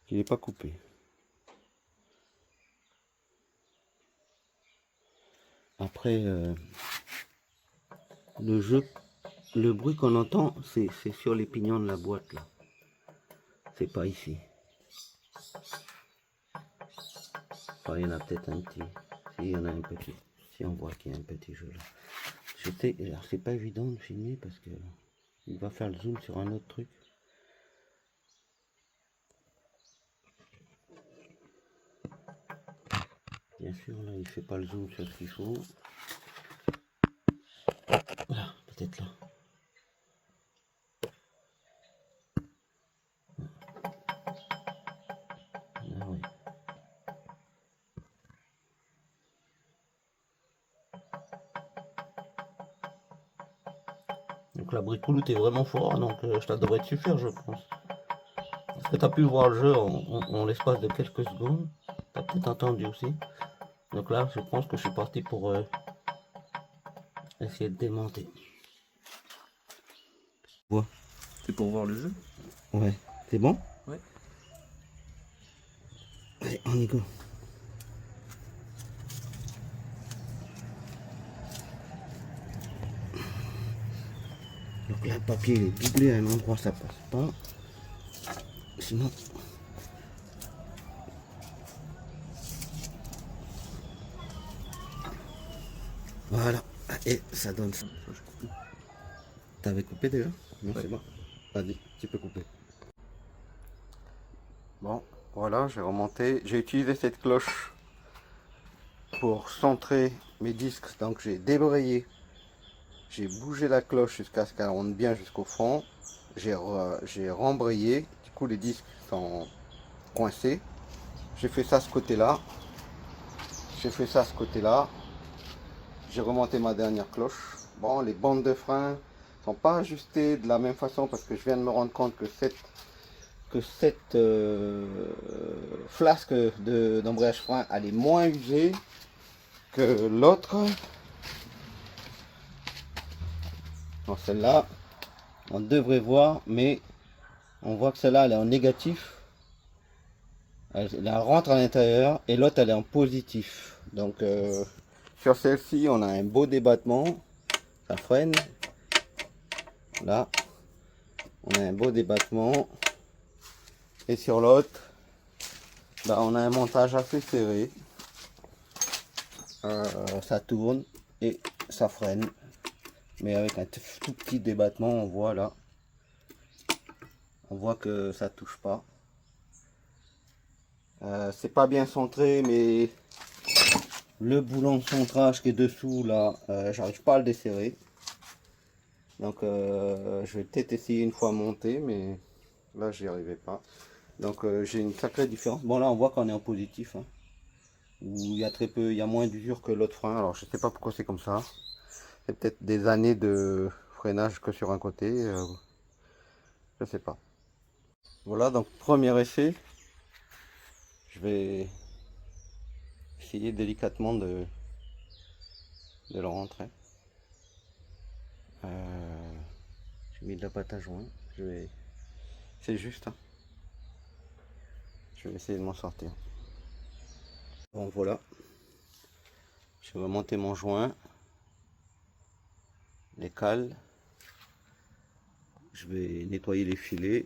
il n'est pas coupé. Après le bruit qu'on entend, c'est sur les pignons de la boîte là. C'est pas ici. Enfin, il y en a peut-être un petit. Si, il y en a un petit. Si on voit qu'il y a un petit jeu là. Alors c'est pas évident de filmer parce que il va faire le zoom sur un autre truc. bien sûr, là, il fait pas le zoom sur ce qu'il faut. Voilà, peut-être là. Ah oui. Donc la bricouloute est vraiment fort, donc ça devrait te suffire, je pense. Parce que tu as pu voir le jeu en l'espace de quelques secondes. Tu as peut-être entendu aussi. Donc là, je pense que je suis parti pour essayer de démonter. Ouais. C'est pour voir le jeu? Ouais. C'est bon? Ouais. Allez, on y go. Donc là, le papier il est doublé à un endroit, ça passe pas. Sinon... Voilà. Et ça donne ça. T'avais coupé déjà? Non, Ouais. c'est bon. Vas-y, tu peux couper. Bon, voilà, j'ai remonté. J'ai utilisé cette cloche pour centrer mes disques. Donc j'ai débrayé. J'ai bougé la cloche jusqu'à ce qu'elle rentre bien jusqu'au fond. J'ai rembrayé. Du coup, les disques sont coincés. J'ai fait ça ce côté-là. J'ai fait ça ce côté-là. J'ai remonté ma dernière cloche. Bon, les bandes de frein sont pas ajustées de la même façon parce que je viens de me rendre compte que cette flasque d'embrayage frein elle est moins usée que l'autre. Bon, celle-là, on devrait voir, mais on voit que celle-là elle est en négatif. Elle rentre à l'intérieur et l'autre elle est en positif. Donc sur celle-ci, on a un beau débattement. Ça freine. Là, on a un beau débattement. Et sur l'autre, bah, on a un montage assez serré. Ça tourne et ça freine. Mais avec un tout petit débattement, on voit là. On voit que ça touche pas. C'est pas bien centré, mais le boulon de centrage qui est dessous là, j'arrive pas à le desserrer. Donc je vais peut-être essayer une fois monter, mais là j'y arrivais pas. Donc j'ai une sacrée différence. Bon là on voit qu'on est en positif, hein, où il y a très peu, il y a moins d'usure que l'autre frein. Alors je sais pas pourquoi c'est comme ça. C'est peut-être des années de freinage que sur un côté. Je sais pas. Voilà, donc premier essai. Je vais essayer délicatement de le rentrer. J'ai mis de la pâte à joint. C'est juste, hein. Je vais essayer de m'en sortir. Bon voilà. Je vais monter mon joint. Les cales. Je vais nettoyer les filets.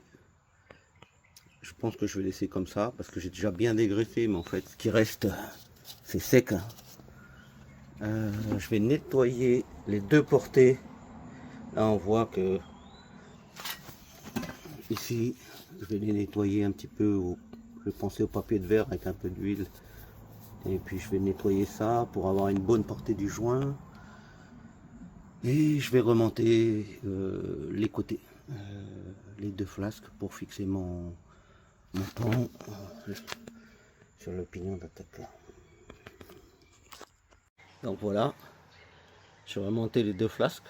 Je pense que je vais laisser comme ça parce que j'ai déjà bien dégraissé, mais en fait ce qui reste c'est sec, hein. Je vais nettoyer les deux portées. Là on voit que ici je vais les nettoyer un petit peu. Je vais penser au papier de verre avec un peu d'huile. Et puis je vais nettoyer ça pour avoir une bonne portée du joint. Et je vais remonter les côtés, les deux flasques pour fixer mon pont sur le pignon d'attaque. Donc voilà, je vais remonter les deux flasques.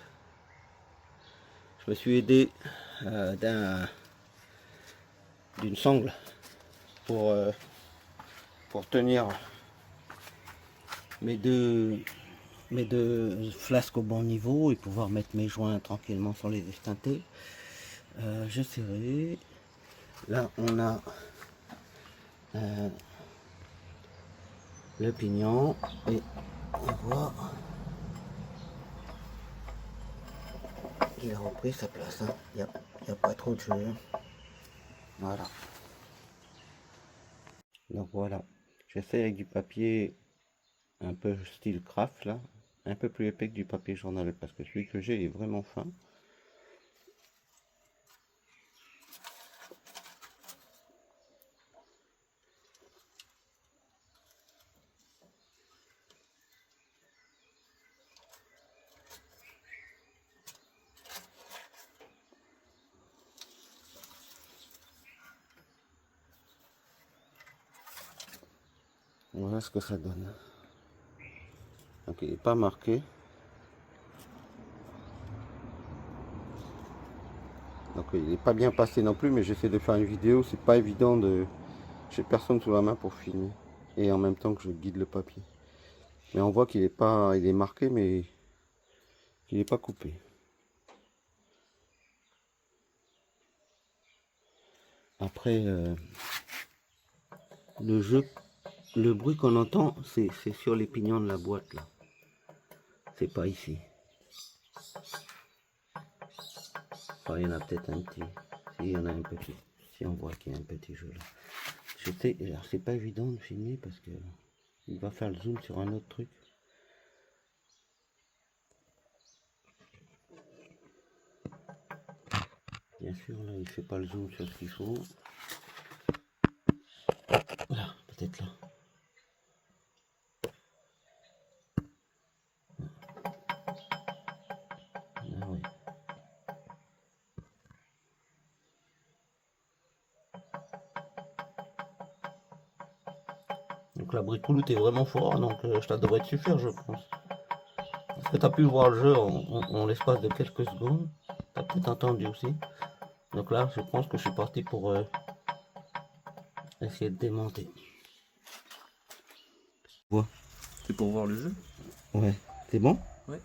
Je me suis aidé d'une sangle pour tenir mes deux flasques au bon niveau et pouvoir mettre mes joints tranquillement sans les esquinter. Je serrai. Là on a le pignon et on voit qu'il a repris sa place, hein. Il n'y a pas trop de jeu. Voilà. Donc voilà. J'essaie avec du papier un peu style craft là, un peu plus épais que du papier journal parce que celui que j'ai est vraiment fin. Voilà ce que ça donne. Donc il n'est pas marqué. Donc il n'est pas bien passé non plus, mais j'essaie de faire une vidéo. C'est pas évident de... J'ai personne sous la main pour filmer. Et en même temps que je guide le papier. Mais on voit qu'il est pas... Il est marqué, mais qu'il n'est pas coupé. Après, le bruit qu'on entend, c'est sur les pignons de la boîte là. C'est pas ici. Enfin, il y en a peut-être un petit. Si, il y en a un petit. Si on voit qu'il y a un petit jeu là. Je sais, alors c'est pas évident de filmer parce que il va faire le zoom sur un autre truc. Bien sûr, là, il fait pas le zoom sur ce qu'il faut. Voilà, peut-être là. Ah oui. Donc la bricouloute est vraiment fort, donc ça devrait te suffire, je pense. Parce que tu as pu voir le jeu en l'espace de quelques secondes. Tu as peut-être entendu aussi. Donc là, je pense que je suis parti pour essayer de démonter. Ouais. C'est pour voir le jeu? Ouais. C'est bon? Ouais.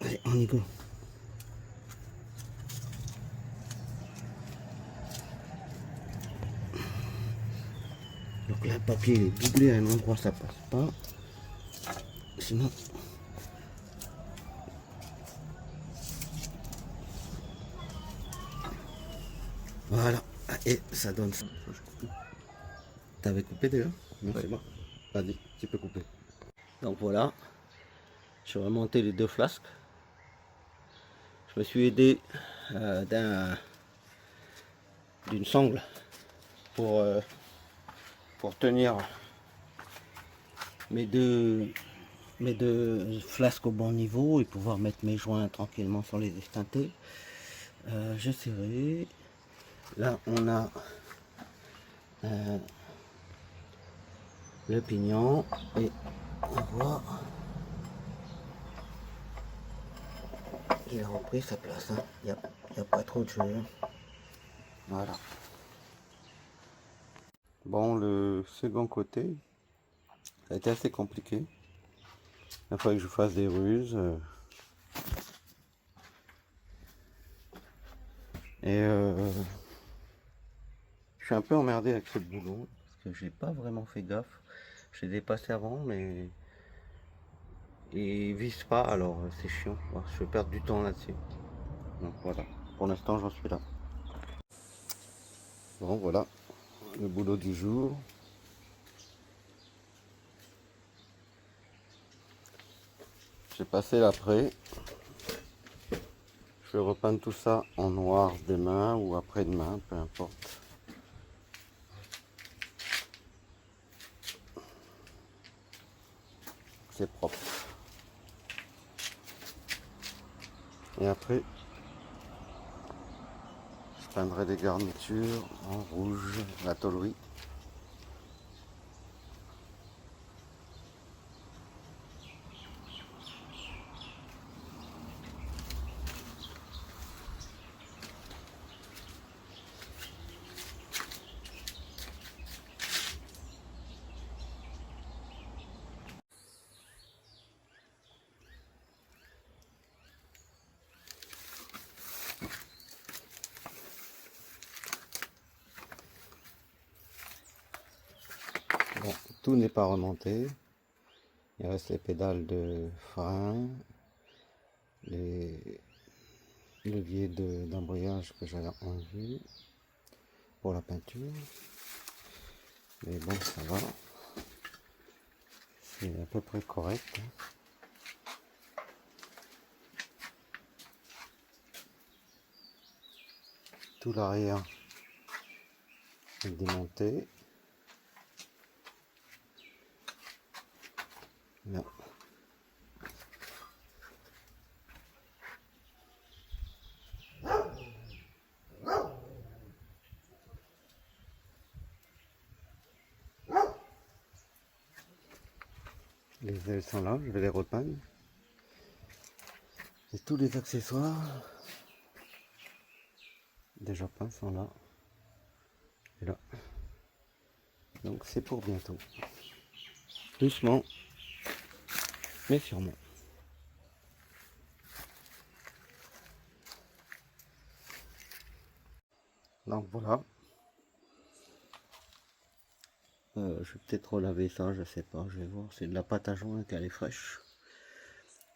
Allez, on y go. Donc là, le papier il est doublé à un endroit, ça passe pas. Sinon... Voilà. Et ça donne ça. T'avais coupé déjà? Non, c'est bon. Vas-y, tu peux couper. Donc voilà. Je vais remonter les deux flasques. Je me suis aidé d'une sangle pour tenir mes deux flasques au bon niveau et pouvoir mettre mes joints tranquillement sans les estinter. J'ai serré. Là on a le pignon et on voit qu'il a repris sa place. Hein. Il n'y a pas trop de jeu. Voilà. Bon, le second côté, ça a été assez compliqué. Il fallait que je fasse des ruses. Je suis un peu emmerdé avec ce boulot parce que j'ai pas vraiment fait gaffe. Je l'ai dépassé avant, mais il vise pas, alors c'est chiant. Bon, je vais perdre du temps là-dessus. Donc voilà, pour l'instant j'en suis là. Bon voilà, le boulot du jour. J'ai passé l'après. Je vais repeindre tout ça en noir demain ou après-demain, peu importe. C'est propre. Et après, je peindrai des garnitures en rouge, la tôlerie. Bon, tout n'est pas remonté. Il reste les pédales de frein, les leviers d'embrayage que j'avais enlevé pour la peinture. Mais bon, ça va. C'est à peu près correct. Tout l'arrière est démonté. Là. Les ailes sont là, je vais les repeindre. Et tous les accessoires déjà peints sont là et là. Donc c'est pour bientôt. Doucement, mais sûrement. Donc voilà. Je vais peut-être relaver ça, je sais pas, je vais voir. C'est de la pâte à joint qu'elle est fraîche.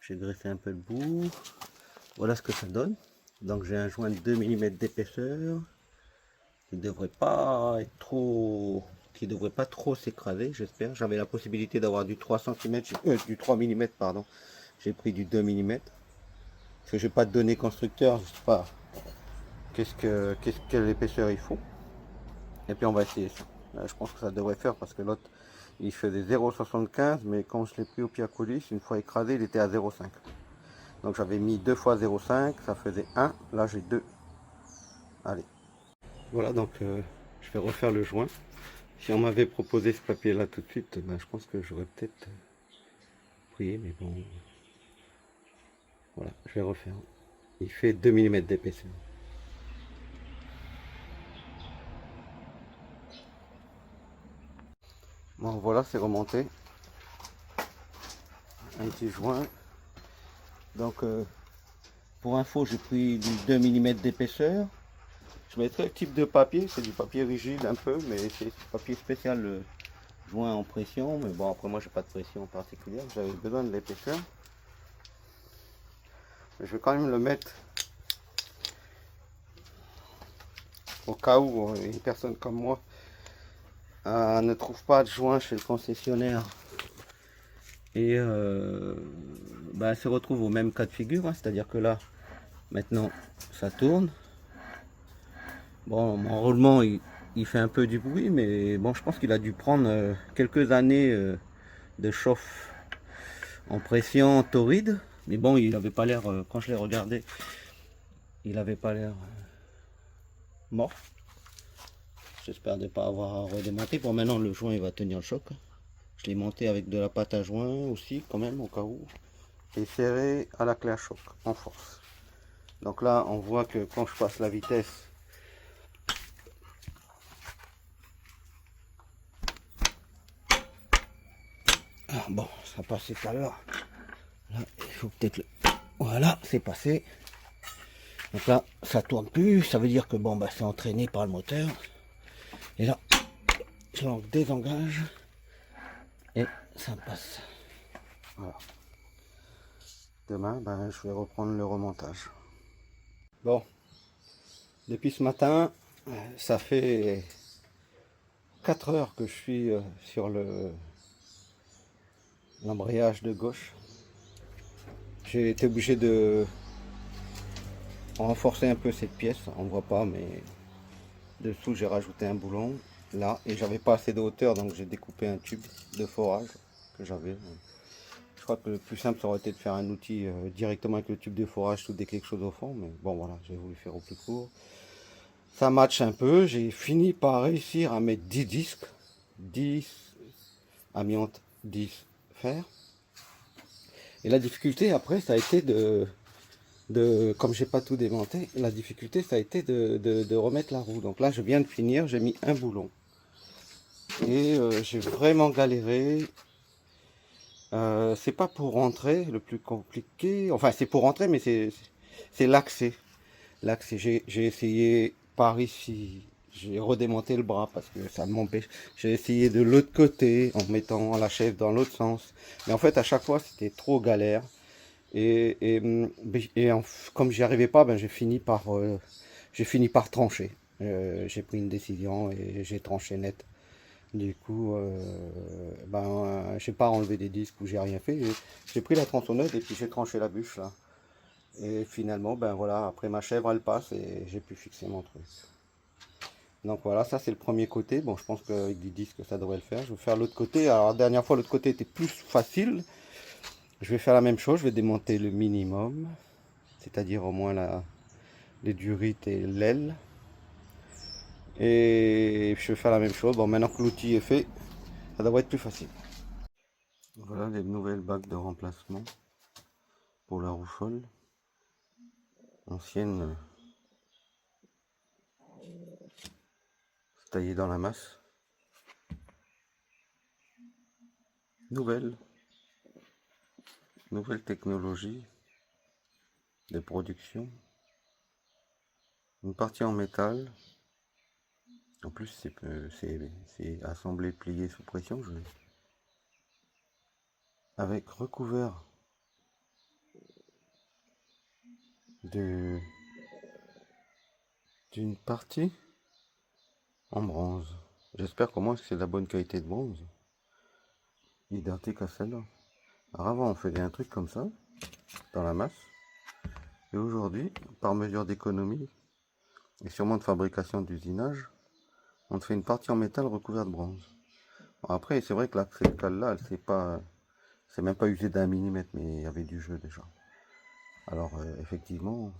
J'ai greffé un peu le bout. Voilà ce que ça donne. Donc j'ai un joint de 2 mm d'épaisseur qui devrait pas être trop, qui devrait pas trop s'écraser, j'espère. J'avais la possibilité d'avoir du 3 cm, du 3 mm pardon. J'ai pris du 2 mm. Parce que j'ai pas de données constructeur, je sais pas quelle épaisseur il faut. Et puis on va essayer ça. Je pense que ça devrait faire parce que l'autre il faisait 0,75 mais quand je l'ai pris au pied à colis, une fois écrasé, il était à 0,5. Donc j'avais mis 2 fois 0,5, ça faisait 1, là j'ai 2. Allez. Voilà, donc je vais refaire le joint. Si on m'avait proposé ce papier là tout de suite, ben, je pense que j'aurais peut-être pris, mais bon. Voilà, je vais refaire. Il fait 2 mm d'épaisseur. Bon voilà, c'est remonté. Un petit joint. Donc pour info, j'ai pris du 2 mm d'épaisseur. Je mettrai le type de papier, c'est du papier rigide un peu, mais c'est papier spécial joint en pression. Mais bon, après moi j'ai pas de pression particulière, j'avais besoin de l'épaisseur. Je vais quand même le mettre au cas où une personne comme moi ne trouve pas de joint chez le concessionnaire et elle se retrouve au même cas de figure, hein, c'est-à-dire que là maintenant ça tourne. Bon, mon roulement il fait un peu du bruit, mais bon, je pense qu'il a dû prendre quelques années de chauffe en pression torride, mais bon, il avait pas l'air, quand je l'ai regardé, il avait pas l'air mort. J'espère ne pas avoir à redémonter. Bon, maintenant le joint il va tenir le choc. Je l'ai monté avec de la pâte à joint aussi, quand même, au cas où. Et serré à la clé à choc, en force. Donc là, on voit que quand je passe la vitesse, bon, ça passait tout à l'heure. Là, il faut peut-être le... Voilà, c'est passé. Donc là, ça tourne plus. Ça veut dire que bon, c'est entraîné par le moteur. Et là, je l'en désengage. Et ça passe. Voilà. Demain, je vais reprendre le remontage. Bon, depuis ce matin, ça fait 4 heures que je suis sur l'embrayage de gauche. J'ai été obligé de renforcer un peu cette pièce, on ne voit pas, mais dessous j'ai rajouté un boulon là et j'avais pas assez de hauteur, donc j'ai découpé un tube de forage que j'avais. Je crois que le plus simple ça aurait été de faire un outil directement avec le tube de forage, souder quelque chose au fond, mais bon voilà, j'ai voulu faire au plus court. Ça match un peu, j'ai fini par réussir à mettre 10 disques, 10 amiantes, 10 fer. Et la difficulté après ça a été comme j'ai pas tout démonté, la difficulté ça a été de remettre la roue. Donc là je viens de finir, j'ai mis un boulon. Et j'ai vraiment galéré. C'est pas pour rentrer le plus compliqué, enfin c'est pour rentrer mais c'est l'accès. L'accès, j'ai essayé par ici, j'ai redémonté le bras parce que ça m'empêche. J'ai essayé de l'autre côté en mettant la chaise dans l'autre sens. Mais en fait à chaque fois c'était trop galère. Comme j'y arrivais pas, j'ai fini par trancher. J'ai pris une décision et j'ai tranché net. Du coup, j'ai pas enlevé des disques ou j'ai rien fait. J'ai pris la tronçonneuse et puis j'ai tranché la bûche là. Et finalement, voilà, après ma chèvre elle passe et j'ai pu fixer mon truc. Donc voilà, ça c'est le premier côté. Bon, je pense qu'avec des disques ça devrait le faire. Je vais faire l'autre côté. Alors la dernière fois l'autre côté était plus facile. Je vais faire la même chose, je vais démonter le minimum, c'est-à-dire au moins les durites et l'aile. Et je vais faire la même chose. Bon, maintenant que l'outil est fait, ça devrait être plus facile. Voilà les nouvelles bagues de remplacement pour la roue folle. Ancienne, taillée dans la masse. Nouvelle technologie de production. Une partie en métal. En plus, c'est assemblé, plié sous pression. Avec recouvert d'une partie en bronze. J'espère qu'au moins c'est de la bonne qualité de bronze. Identique à celle-là. Alors avant, on faisait un truc comme ça, dans la masse. Et aujourd'hui, par mesure d'économie et sûrement de fabrication d'usinage, on fait une partie en métal recouverte de bronze. Bon, après, c'est vrai que cette cale-là, c'est même pas usé d'un millimètre, mais il y avait du jeu déjà. Alors, effectivement,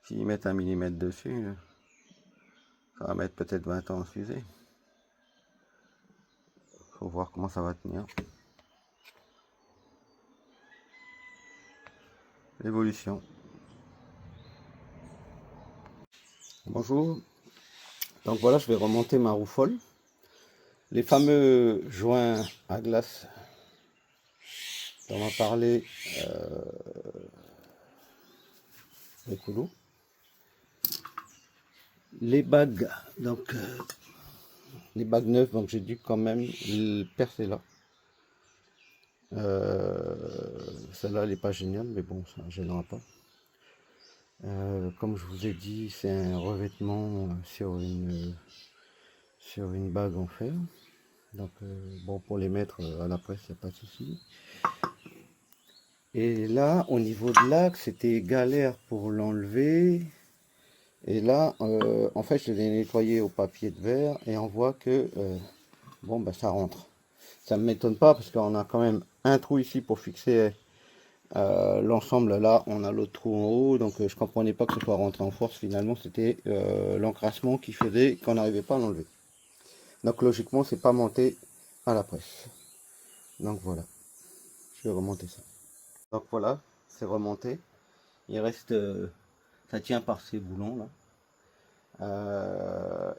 s'ils mettent un millimètre dessus, ça va mettre peut-être 20 ans à s'user. Faut voir comment ça va tenir. L'évolution. Bonjour. Donc voilà, je vais remonter ma roue folle. Les fameux joints à glace dont on a parlé Écolo. Les bagues, donc les bagues neuves, donc j'ai dû quand même percer là. Celle-là, elle n'est pas géniale, mais bon, ça ne gênera pas. Comme je vous ai dit, c'est un revêtement sur une bague en fer. Donc, bon, pour les mettre à la presse, il n'y a pas de souci. Et là, au niveau de l'axe, c'était galère pour l'enlever. Et là, en fait, je l'ai nettoyé au papier de verre et on voit que, bon, ben, ça rentre. Ça ne m'étonne pas parce qu'on a quand même un trou ici pour fixer l'ensemble. Là, on a l'autre trou en haut, donc je comprenais pas que ce soit rentré en force. Finalement, c'était l'encrassement qui faisait qu'on n'arrivait pas à l'enlever. Donc logiquement, c'est pas monté à la presse. Donc voilà, je vais remonter ça. Donc voilà, c'est remonté. Il reste, ça tient par ces boulons là.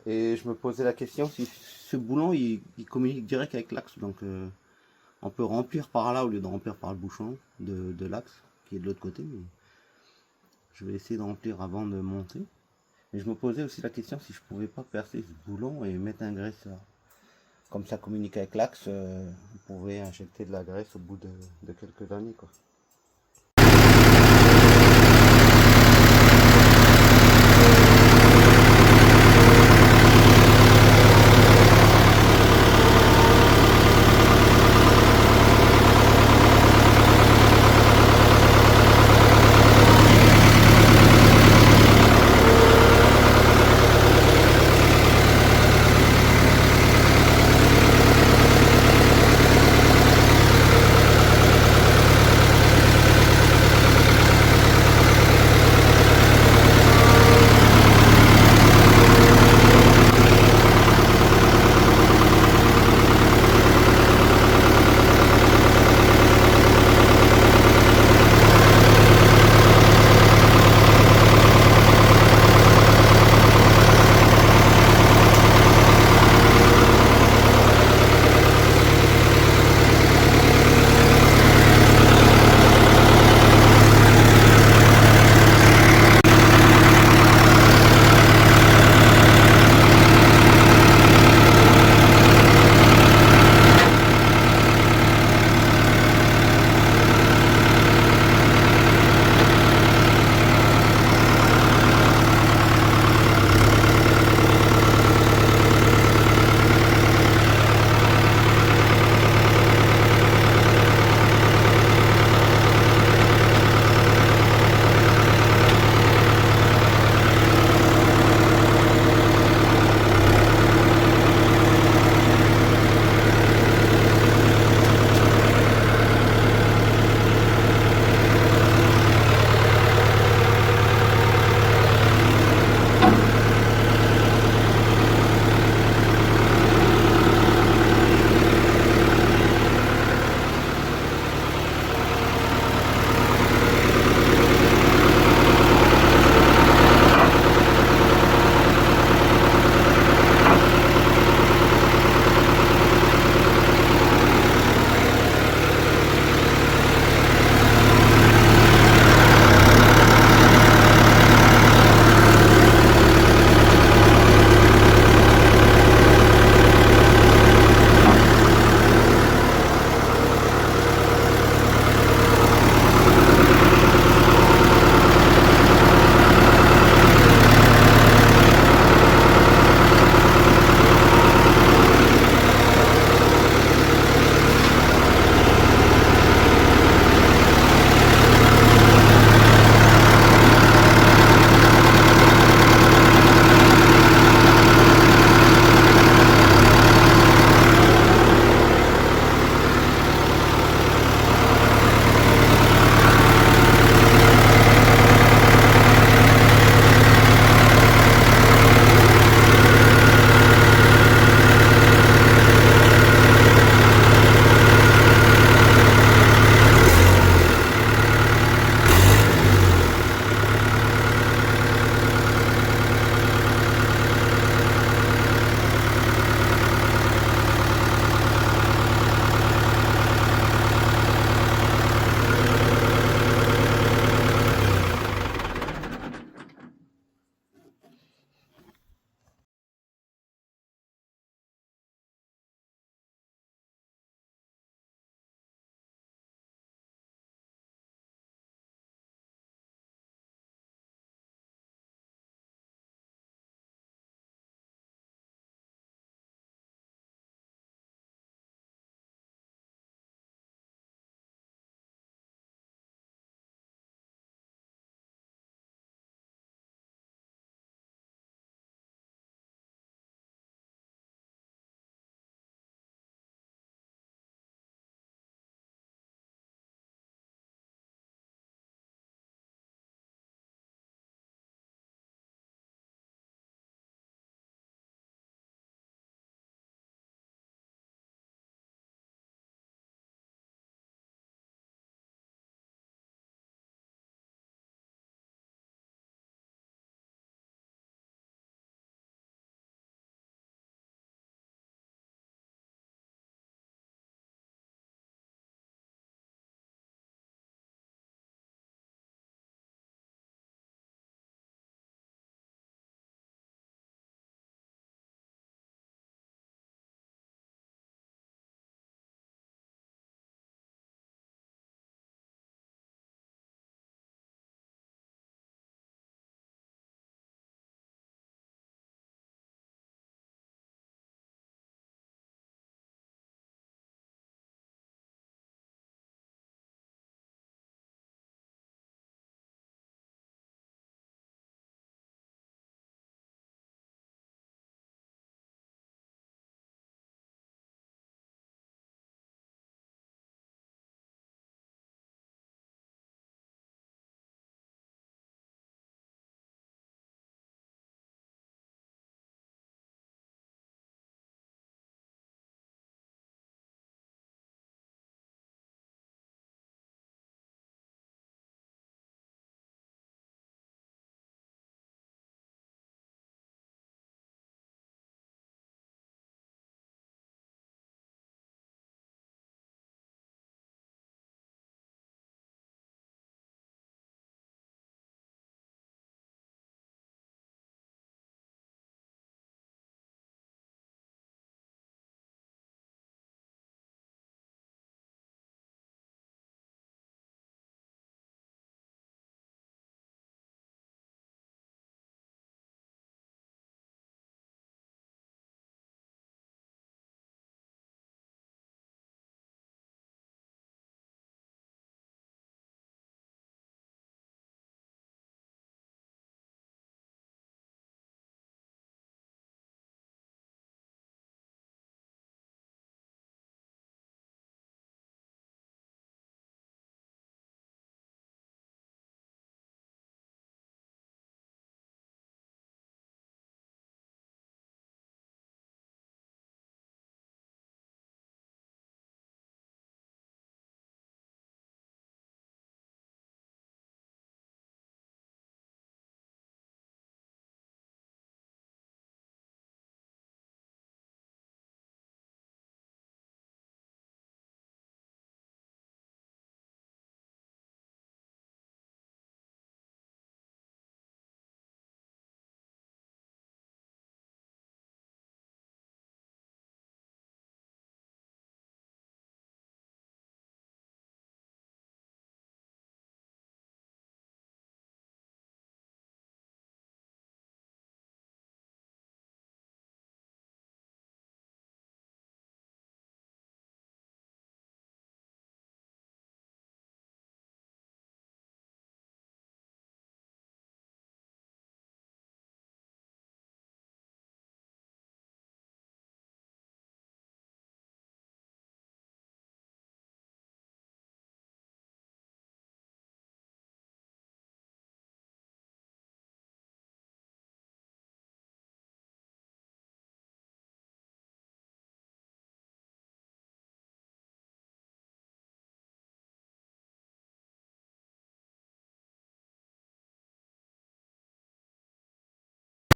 Et je me posais la question si ce boulon il communique direct avec l'axe, donc on peut remplir par là au lieu de remplir par le bouchon de l'axe qui est de l'autre côté. Mais je vais essayer de remplir avant de monter. Et je me posais aussi la question si je pouvais pas percer ce boulon et mettre un graisseur. Comme ça communique avec l'axe, on pouvait injecter de la graisse au bout de quelques années, quoi.